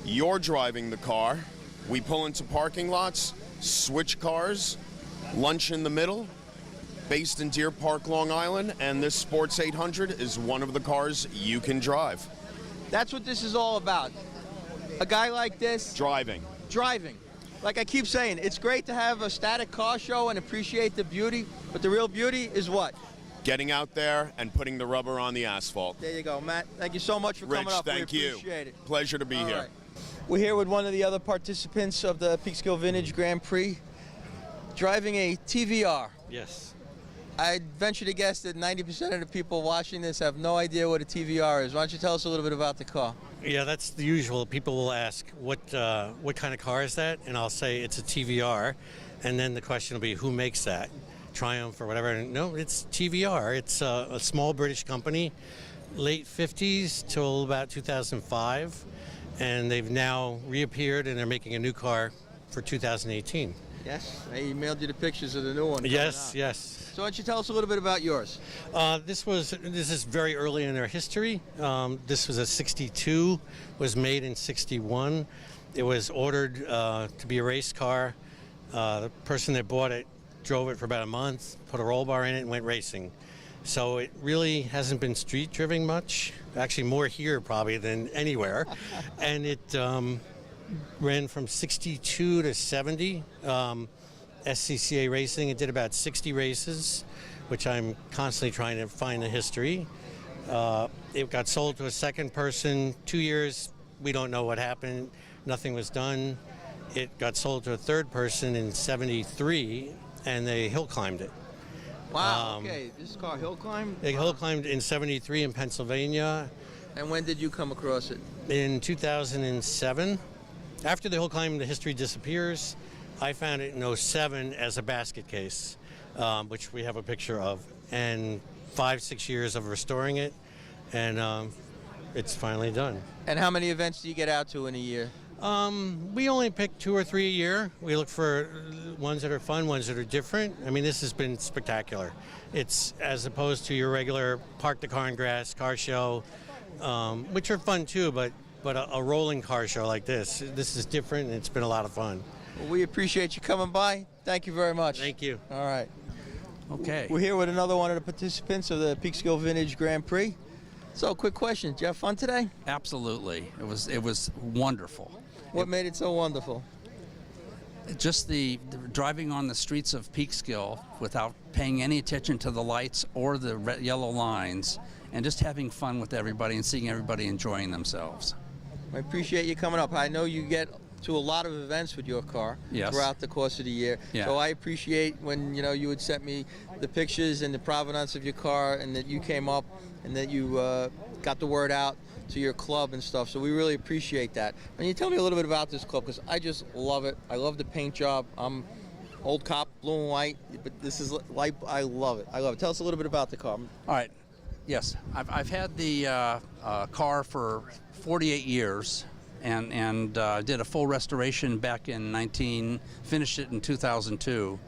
S3: You're driving the car. We pull into parking lots, switch cars, lunch in the middle, based in Deer Park, Long Island, and this Sports 800 is one of the cars you can drive.
S17: That's what this is all about. A guy like this.
S3: Driving.
S17: Like I keep saying, it's great to have a static car show and appreciate the beauty, but the real beauty is what?
S3: Getting out there and putting the rubber on the asphalt.
S17: There you go, Matt. Thank you so much for coming up.
S3: Thank
S17: we
S3: you.
S17: Appreciate it.
S3: Pleasure to be here.
S17: Right. We're here with one of the other participants of the Peekskill Vintage Grand Prix, driving a TVR.
S22: Yes.
S17: I'd venture to guess that 90% of the people watching this have no idea what a TVR is. Why don't you tell us a little bit about the car?
S22: Yeah, that's the usual. People will ask, what kind of car is that? And I'll say it's a TVR. And then the question will be, who makes that? Triumph or whatever. And no, it's TVR. It's a small British company, late 50s till about 2005. And they've now reappeared and they're making a new car for 2018.
S17: Yes, I emailed you the pictures of the new one.
S22: Yes, yes.
S17: So why don't you tell us a little bit about yours?
S22: This is very early in their history. This was a 62, was made in 61. It was ordered to be a race car. The person that bought it drove it for about a month, put a roll bar in it, and went racing. So it really hasn't been street driven much. Actually, more here probably than anywhere. And it ran from 62 to 70. SCCA racing. It did about 60 races, which I'm constantly trying to find the history. It got sold to a second person. 2 years, we don't know what happened. Nothing was done. It got sold to a third person in 73, and they hill climbed it.
S17: Wow, okay. This car hill climbed?
S22: They hill climbed in 73 in Pennsylvania.
S17: And when did you come across it?
S22: In 2007. After the hill climb, the history disappears. I found it in 07 as a basket case, which we have a picture of, and 5-6 years of restoring it, and it's finally done.
S17: And how many events do you get out to in a year?
S22: We only pick 2 or 3 a year. We look for ones that are fun, ones that are different. I mean, this has been spectacular. It's as opposed to your regular park the car and grass car show, which are fun too, but a rolling car show like this is different, and it's been a lot of fun.
S17: Well, we appreciate you coming by. Thank you very much.
S22: Thank you.
S17: All right.
S22: Okay.
S17: We're here with another one of the participants of the Peekskill Vintage Grand Prix. So, quick question. Did you have fun today?
S23: Absolutely. It was wonderful.
S17: What made it so wonderful?
S23: Just the driving on the streets of Peekskill without paying any attention to the lights or the red, yellow lines, and just having fun with everybody and seeing everybody enjoying themselves.
S17: I appreciate you coming up. I know you get to a lot of events with your car throughout the course of the year.
S23: Yeah.
S17: So I appreciate when you would send me the pictures and the provenance of your car, and that you came up and that you got the word out to your club and stuff. So we really appreciate that. And you tell me a little bit about this club, because I just love it. I love the paint job. I'm old cop, blue and white, but this is like, I love it. I love it. Tell us a little bit about the car.
S23: All right. Yes, I've had the car for 48 years. And did a full restoration back in finished it in 2002,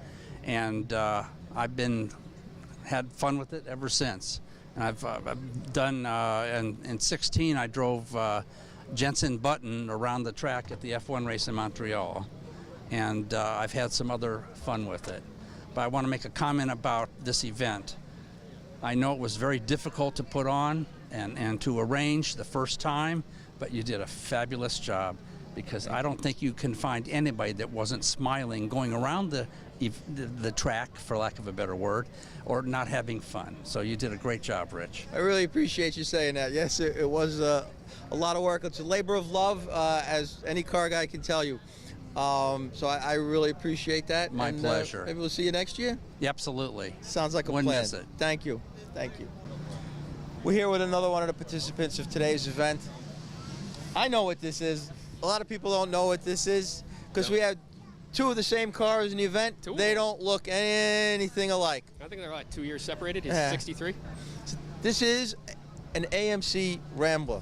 S23: and I've had fun with it ever since. And I've done in 16 I drove Jensen Button around the track at the F1 race in Montreal, and I've had some other fun with it. But I want to make a comment about this event. I know it was very difficult to put on and to arrange the first time, but you did a fabulous job, because I don't think you can find anybody that wasn't smiling going around the track, for lack of a better word, or not having fun. So you did a great job, Rich.
S17: I really appreciate you saying that. Yes, it was a lot of work. It's a labor of love, as any car guy can tell you. So I really appreciate that.
S23: My pleasure.
S17: Maybe we'll see you next year?
S23: Yeah, absolutely.
S17: Sounds like a
S23: Wouldn't
S17: plan.
S23: miss it.
S17: Thank you. Thank you. We're here with another one of the participants of today's event. I know what this is. A lot of people don't know what this is, because we have two of the same cars in the event. They don't look anything alike.
S1: I think they're like 2 years separated. He's
S17: Yeah.
S1: 63.
S17: This is an AMC Rambler,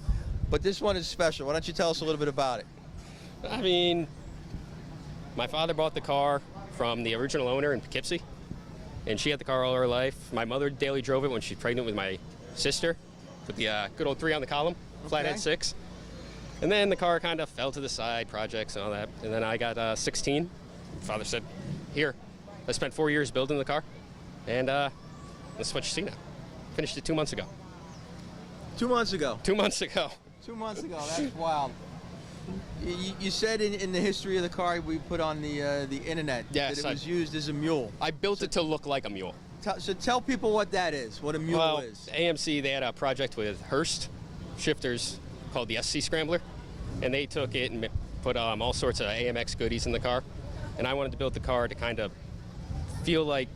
S17: but this one is special. Why don't you tell us a little bit about it?
S1: I mean, my father bought the car from the original owner in Poughkeepsie, and she had the car all her life. My mother daily drove it when she was pregnant with my sister, with the good old 3 on the column, flathead 6. And then the car kind of fell to the side, projects and all that. And then I got 16. Father said, here. I spent 4 years building the car, and this is what you see now. Finished it 2 months ago.
S17: 2 months ago?
S1: 2 months ago.
S17: 2 months ago, that's wild. You said in the history of the car we put on the internet
S1: Yes,
S17: that it was used as a mule.
S1: I built it to look like a mule.
S17: So tell people what that is, what a mule is.
S1: AMC, they had a project with Hearst shifters called the SC Scrambler, and they took it and put all sorts of AMX goodies in the car. And I wanted to build the car to kind of feel like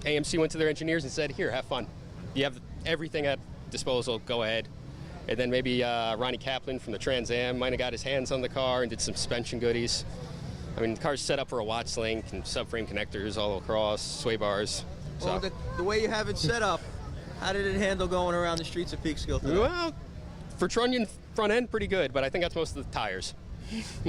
S1: AMC went to their engineers and said, here, have fun. You have everything at disposal, go ahead. And then maybe Ronnie Kaplan from the Trans Am might have got his hands on the car and did some suspension goodies. I mean, the car's set up for a Watts link and subframe connectors all across, sway bars.
S17: Well, the way you have it set up, how did it handle going around the streets of Peekskill today?
S1: Well, for trunnion front end, pretty good, but I think that's most of the tires.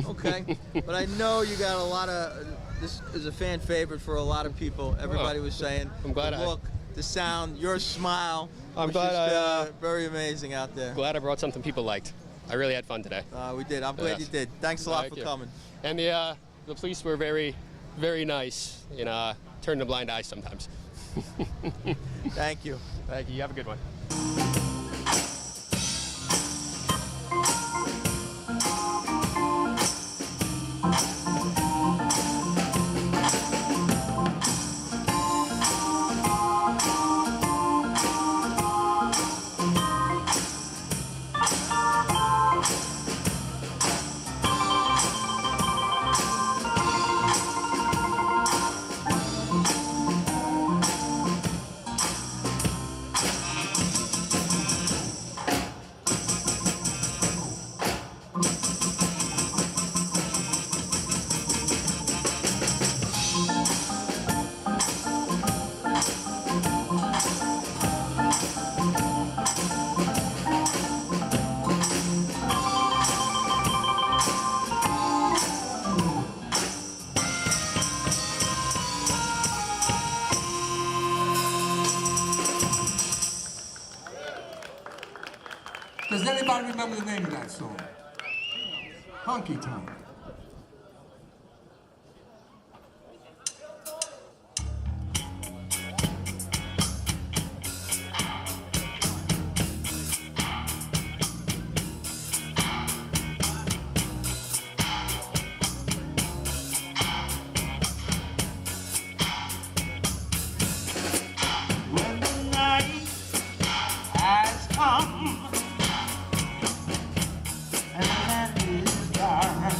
S17: Okay, but I know you got a lot of, this is a fan favorite for a lot of people. Everybody was saying,
S1: I'm glad
S17: the look, the sound, your smile,
S1: I'm
S17: was
S1: glad
S17: just, very amazing out there.
S1: Glad I brought something people liked. I really had fun today.
S17: We did. I'm glad you did. Thanks a lot for coming.
S1: And the police were very, very nice in turning a blind eye sometimes.
S17: Thank you.
S1: Thank you. You have a good one.
S5: Does anybody remember the name of that song? Honky Tonk.
S6: When the night has come and the land is dark,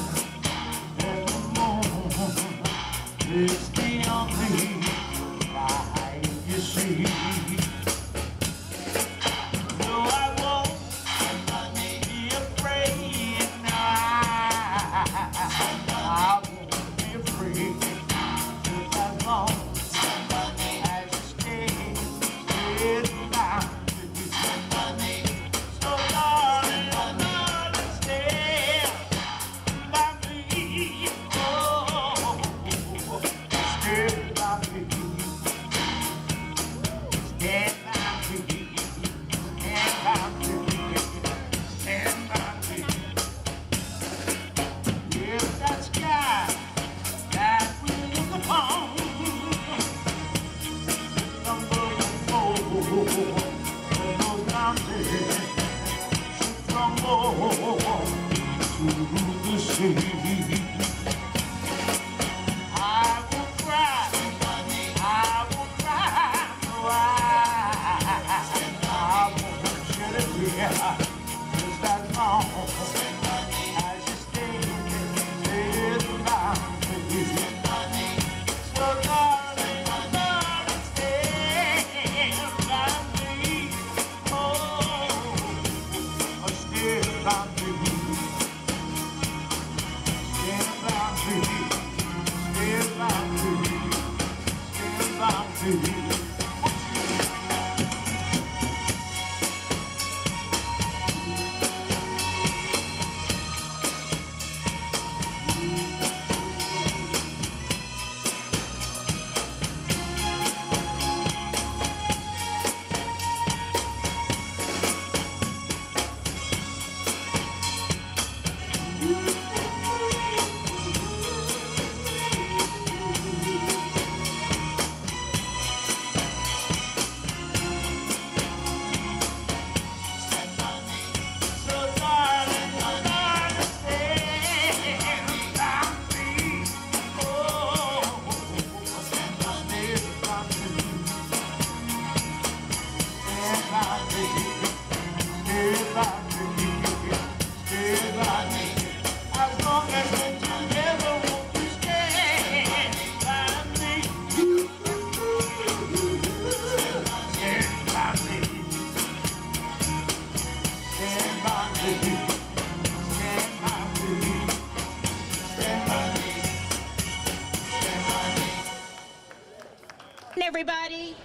S2: Everybody,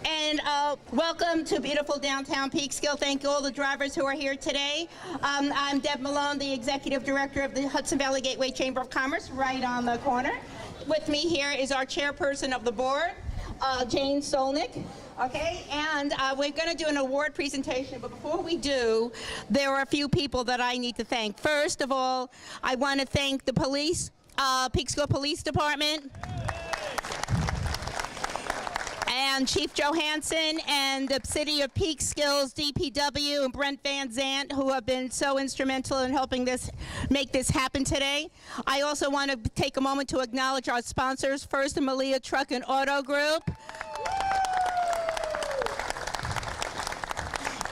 S2: and welcome to beautiful downtown Peekskill. Thank you all the drivers who are here today. I'm Deb Malone, the Executive Director of the Hudson Valley Gateway Chamber of Commerce, right on the corner. With me here is our chairperson of the board, Jane Solnick. Okay, and we're going to do an award presentation, but before we do, there are a few people that I need to thank. First of all, I want to thank the police, Peekskill Police Department, and Chief Johansson and the City of Peekskill's DPW and Brent Van Zant, who have been so instrumental in helping make this happen today. I also want to take a moment to acknowledge our sponsors. First, the Malia Truck and Auto Group,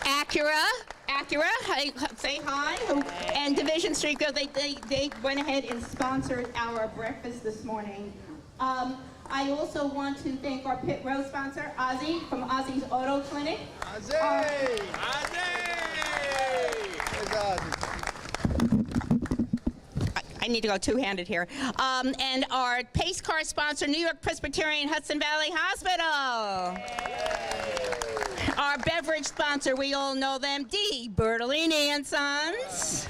S2: Acura, say hi, and Division Street Grill. They went ahead and sponsored our breakfast this morning. I also want to thank our pit row sponsor, Ozzy, from Ozzy's Auto Clinic.
S17: Ozzy!
S2: I need to go two-handed here. And our pace car sponsor, New York Presbyterian Hudson Valley Hospital. Our beverage sponsor, we all know them, D. Bertolini and Sons.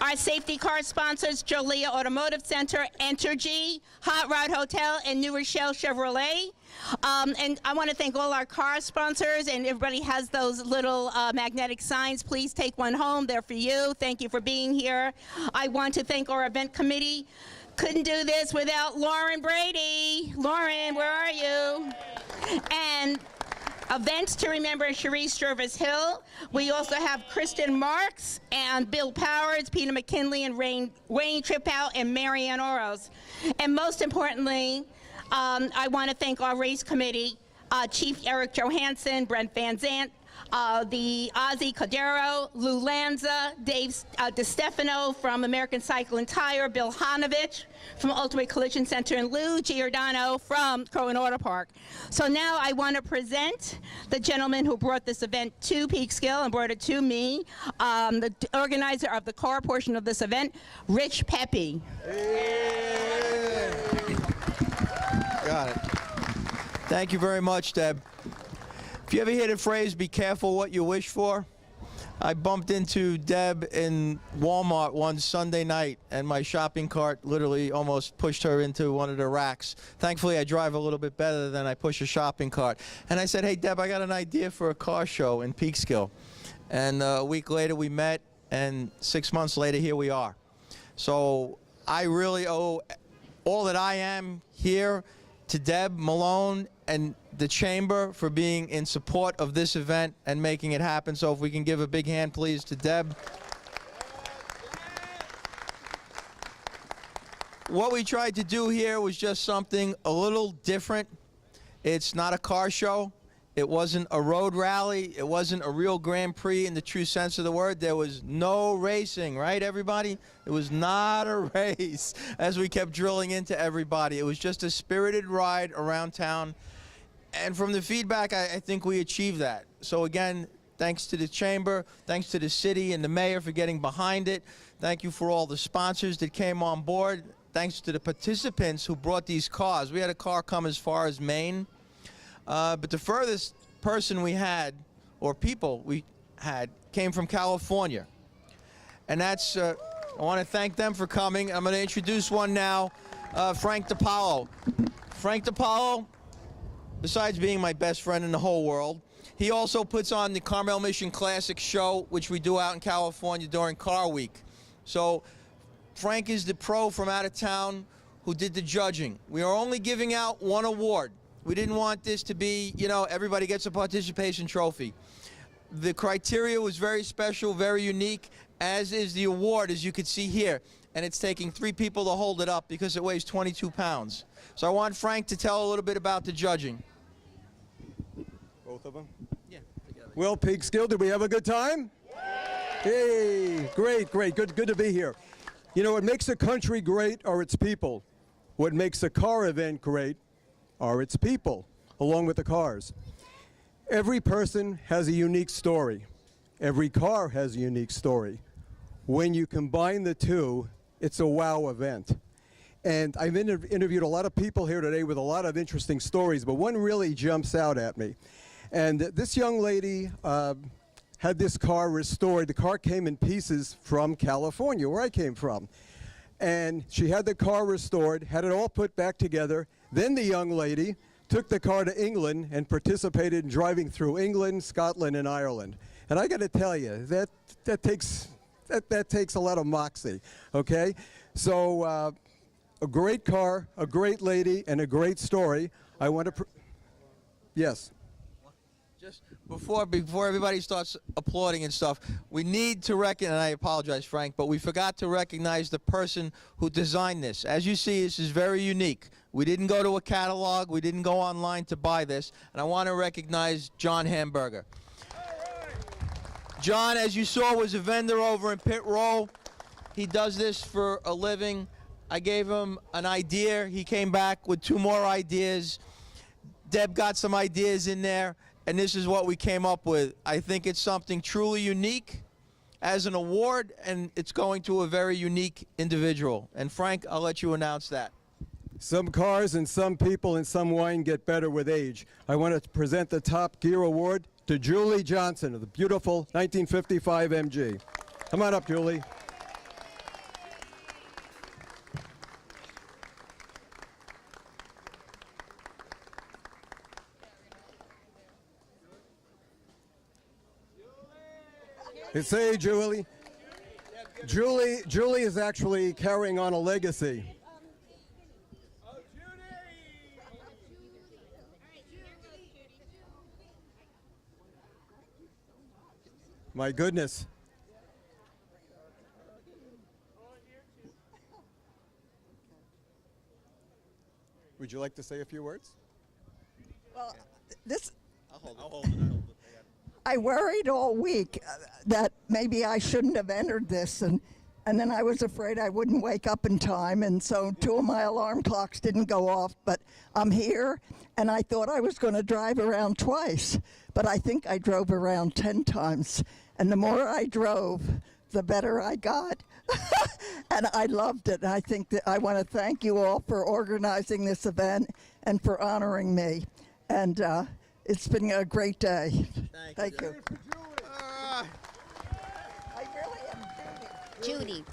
S2: Our safety car sponsors, Joliet Automotive Center, Entergy, Hot Rod Hotel, and New Rochelle Chevrolet. And I want to thank all our car sponsors, and everybody has those little magnetic signs. Please take one home. They're for you. Thank you for being here. I want to thank our event committee. Couldn't do this without Lauren Brady. Lauren, where are you? And events to remember Cherise Jervis Hill. We also have Kristen Marks and Bill Powers, Peter McKinley, and Wayne Trippout, and Marianne Oros. And most importantly, I want to thank our race committee, Chief Eric Johansson, Brent Van Zant, the Ozzy Cordero, Lou Lanza, Dave DeStefano from American Cycle and Tire, Bill Hanovich from Ultimate Collision Center, and Lou Giordano from Crowan Auto Park. So now I want to present the gentleman who brought this event to Peekskill and brought it to me, the organizer of the car portion of this event, Rich Pepe.
S17: Got it. Thank you very much, Deb. If you ever hear the phrase, be careful what you wish for, I bumped into Deb in Walmart one Sunday night, and my shopping cart literally almost pushed her into one of the racks. Thankfully, I drive a little bit better than I push a shopping cart. And I said, hey, Deb, I got an idea for a car show in Peekskill. And a week later, we met, and 6 months later, here we are. So I really owe all that I am here to Deb Malone and the Chamber for being in support of this event and making it happen. So if we can give a big hand, please, to Deb. What we tried to do here was just something a little different. It's not a car show. It wasn't a road rally. It wasn't a real Grand Prix in the true sense of the word. There was no racing, right, everybody? It was not a race, as we kept drilling into everybody. It was just a spirited ride around town. And from the feedback, I think we achieved that. So again, thanks to the Chamber, thanks to the city and the mayor for getting behind it. Thank you for all the sponsors that came on board. thanks to the participants who brought these cars. We had a car come as far as Maine, but the furthest person we had, or people we had, came from California. And that's, I want to thank them for coming. I'm going to introduce one now, Frank DiPaolo. Frank DiPaolo, besides being my best friend in the whole world, he also puts on the Carmel Mission Classic Show, which we do out in California during Car Week. So Frank is the pro from out of town who did the judging. We are only giving out one award. We didn't want this to be, you know, everybody gets a participation trophy. The criteria was very special, very unique, as is the award, as you can see here. And it's taking 3 people to hold it up because it weighs 22 pounds. So I want Frank to tell a little bit about the judging.
S18: Both of them?
S17: Yeah, together.
S18: Well, Peekskill, did we have a good time? Hey, great, great, good to be here. You know, what makes a country great are its people. What makes a car event great are its people, along with the cars. Every person has a unique story. Every car has a unique story. When you combine the two, it's a wow event. And I've interviewed a lot of people here today with a lot of interesting stories, but one really jumps out at me. And this young lady had this car restored. The car came in pieces from California, where I came from. And she had the car restored, had it all put back together. Then the young lady took the car to England and participated in driving through England, Scotland, and Ireland. And I got to tell you, that takes a lot of moxie, okay? So a great car, a great lady, and a great story. I want to, yes.
S17: Just before everybody starts applauding and stuff, we need to recognize, and I apologize, Frank, but we forgot to recognize the person who designed this. As you see, this is very unique. We didn't go to a catalog. We didn't go online to buy this. And I want to recognize John Hamburger. John, as you saw, was a vendor over in Pit Row. He does this for a living. I gave him an idea. He came back with 2 more ideas. Deb got some ideas in there, and this is what we came up with. I think it's something truly unique as an award, and it's going to a very unique individual. And Frank, I'll let you announce that.
S18: Some cars and some people and some wine get better with age. I want to present the Top Gear Award to Julie Johnson of the beautiful 1955 MG. Come on up, Julie. Hey, Julie. Julie is actually carrying on a legacy. My goodness. Would you like to say a few words?
S8: Well, this.
S17: I'll hold it.
S8: I worried all week that maybe I shouldn't have entered this, and then I was afraid I wouldn't wake up in time, and so 2 of my alarm clocks didn't go off, but I'm here, and I thought I was going to drive around twice, but I think I drove around 10 times, and the more I drove, the better I got. And I loved it. I think that I want to thank you all for organizing this event and for honoring me. And it's been a great day. Thank you.
S14: I really am Judy.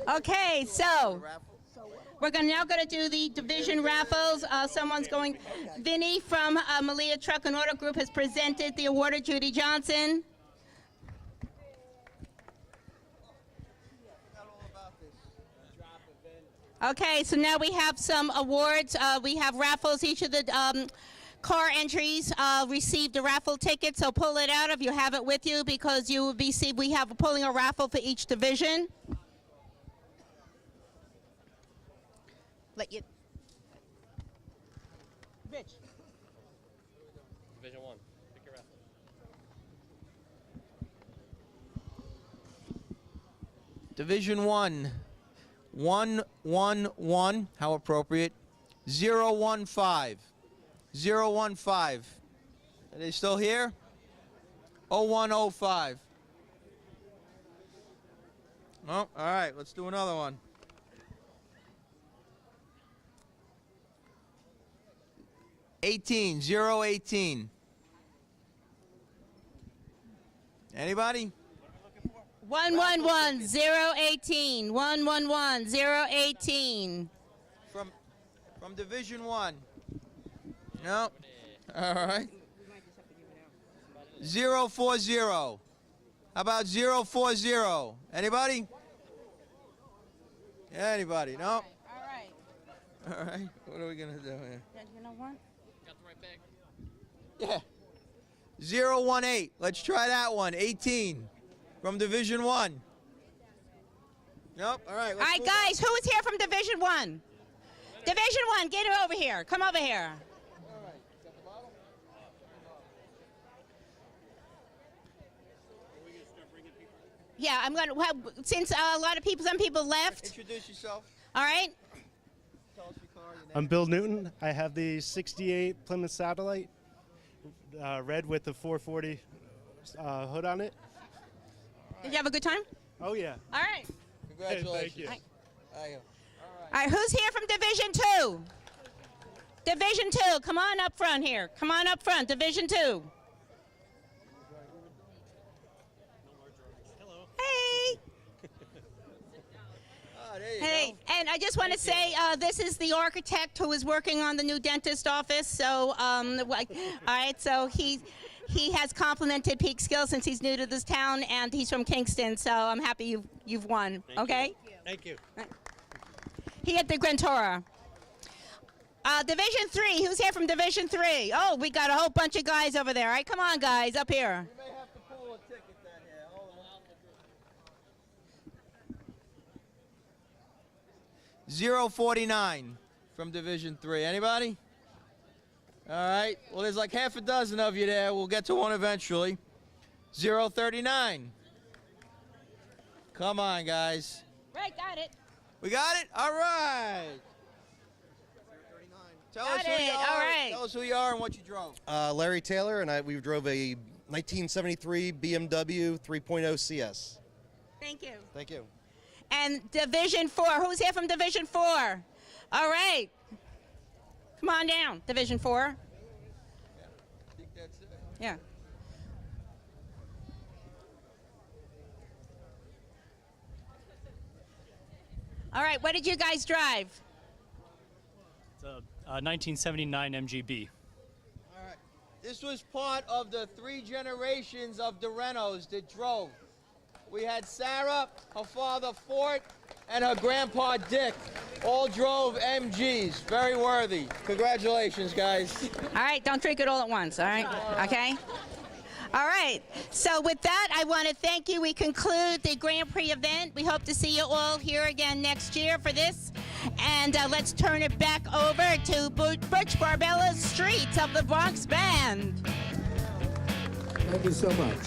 S16: Okay, so we're now going to do the division raffles. Someone's going. Vinny from Malia Truck and Auto Group has presented the award to Judy Johnson. Okay, so now we have some awards. We have raffles. Each of the car entries received a raffle ticket, so pull it out if you have it with you, because you will be we have pulling a raffle for each division. Let you. Rich.
S1: Division 1. Pick your raffle.
S17: Division 1. 111, how appropriate. 015. 015. Are they still here? 0105. Oh, all right. Let's do another one. $18. Anybody?
S16: 111-018. 111-018.
S17: From Division 1. No. All right. 040. How about 040? Anybody? Anybody? No.
S16: All right.
S17: All right. What are we gonna do here?
S16: You know what?
S1: Got the right bag.
S17: Yeah. 018. Let's try that one. 18 from Division 1. Nope. All right.
S16: All right, guys, who is here from Division 1? Division 1, get it over here. Come over here. Yeah, I'm going to, since some people left.
S17: Introduce yourself.
S16: All right.
S17: Tell us your car, your name.
S9: I'm Bill Newton. I have the 68 Plymouth Satellite, red with the 440 hood on it.
S16: Did you have a good time?
S9: Oh, yeah.
S16: All right.
S17: Congratulations.
S9: Thank you.
S17: All
S16: right, who's here from Division 2? Division 2, come on up front here. Come on up front, Division 2. Hey. Hey, and I just want to say this is the architect who is working on the new dentist office. So, all right, so he has complimented Peekskill since he's new to this town, and he's from Kingston. So I'm happy you've won. Okay.
S9: Thank you.
S16: He at the Grantora. Division 3. Who's here from Division 3? Oh, we got a whole bunch of guys over there. All right, come on, guys, up here.
S17: You may have to pull a ticket then here. Hold on. 049 from Division 3. Anybody? All right. Well, there's like half a dozen of you there. We'll get to one eventually. 039. Come on, guys.
S16: Right, got it.
S17: We got it? All right. Tell us who you are.
S16: All right.
S17: Tell us who you are and what you drove.
S10: Larry Taylor, and we drove a 1973 BMW 3.0 CS.
S16: Thank you.
S10: Thank you.
S16: And Division 4. Who's here from Division 4? All right. Come on down, Division 4.
S17: I think that's it.
S16: Yeah. All right, what did you guys drive?
S11: It's a 1979 MGB.
S17: All right. This was part of the 3 generations of DeRenos that drove. We had Sarah, her father Fort, and her grandpa Dick. All drove MGs. Very worthy. Congratulations, guys.
S16: All right, don't drink it all at once, all right? Okay? All right, so with that, I want to thank you. We conclude the Grand Prix event. We hope to see you all here again next year for this. And let's turn it back over to Butch Barbella's Streets of the Bronx Band.
S5: Thank you so much.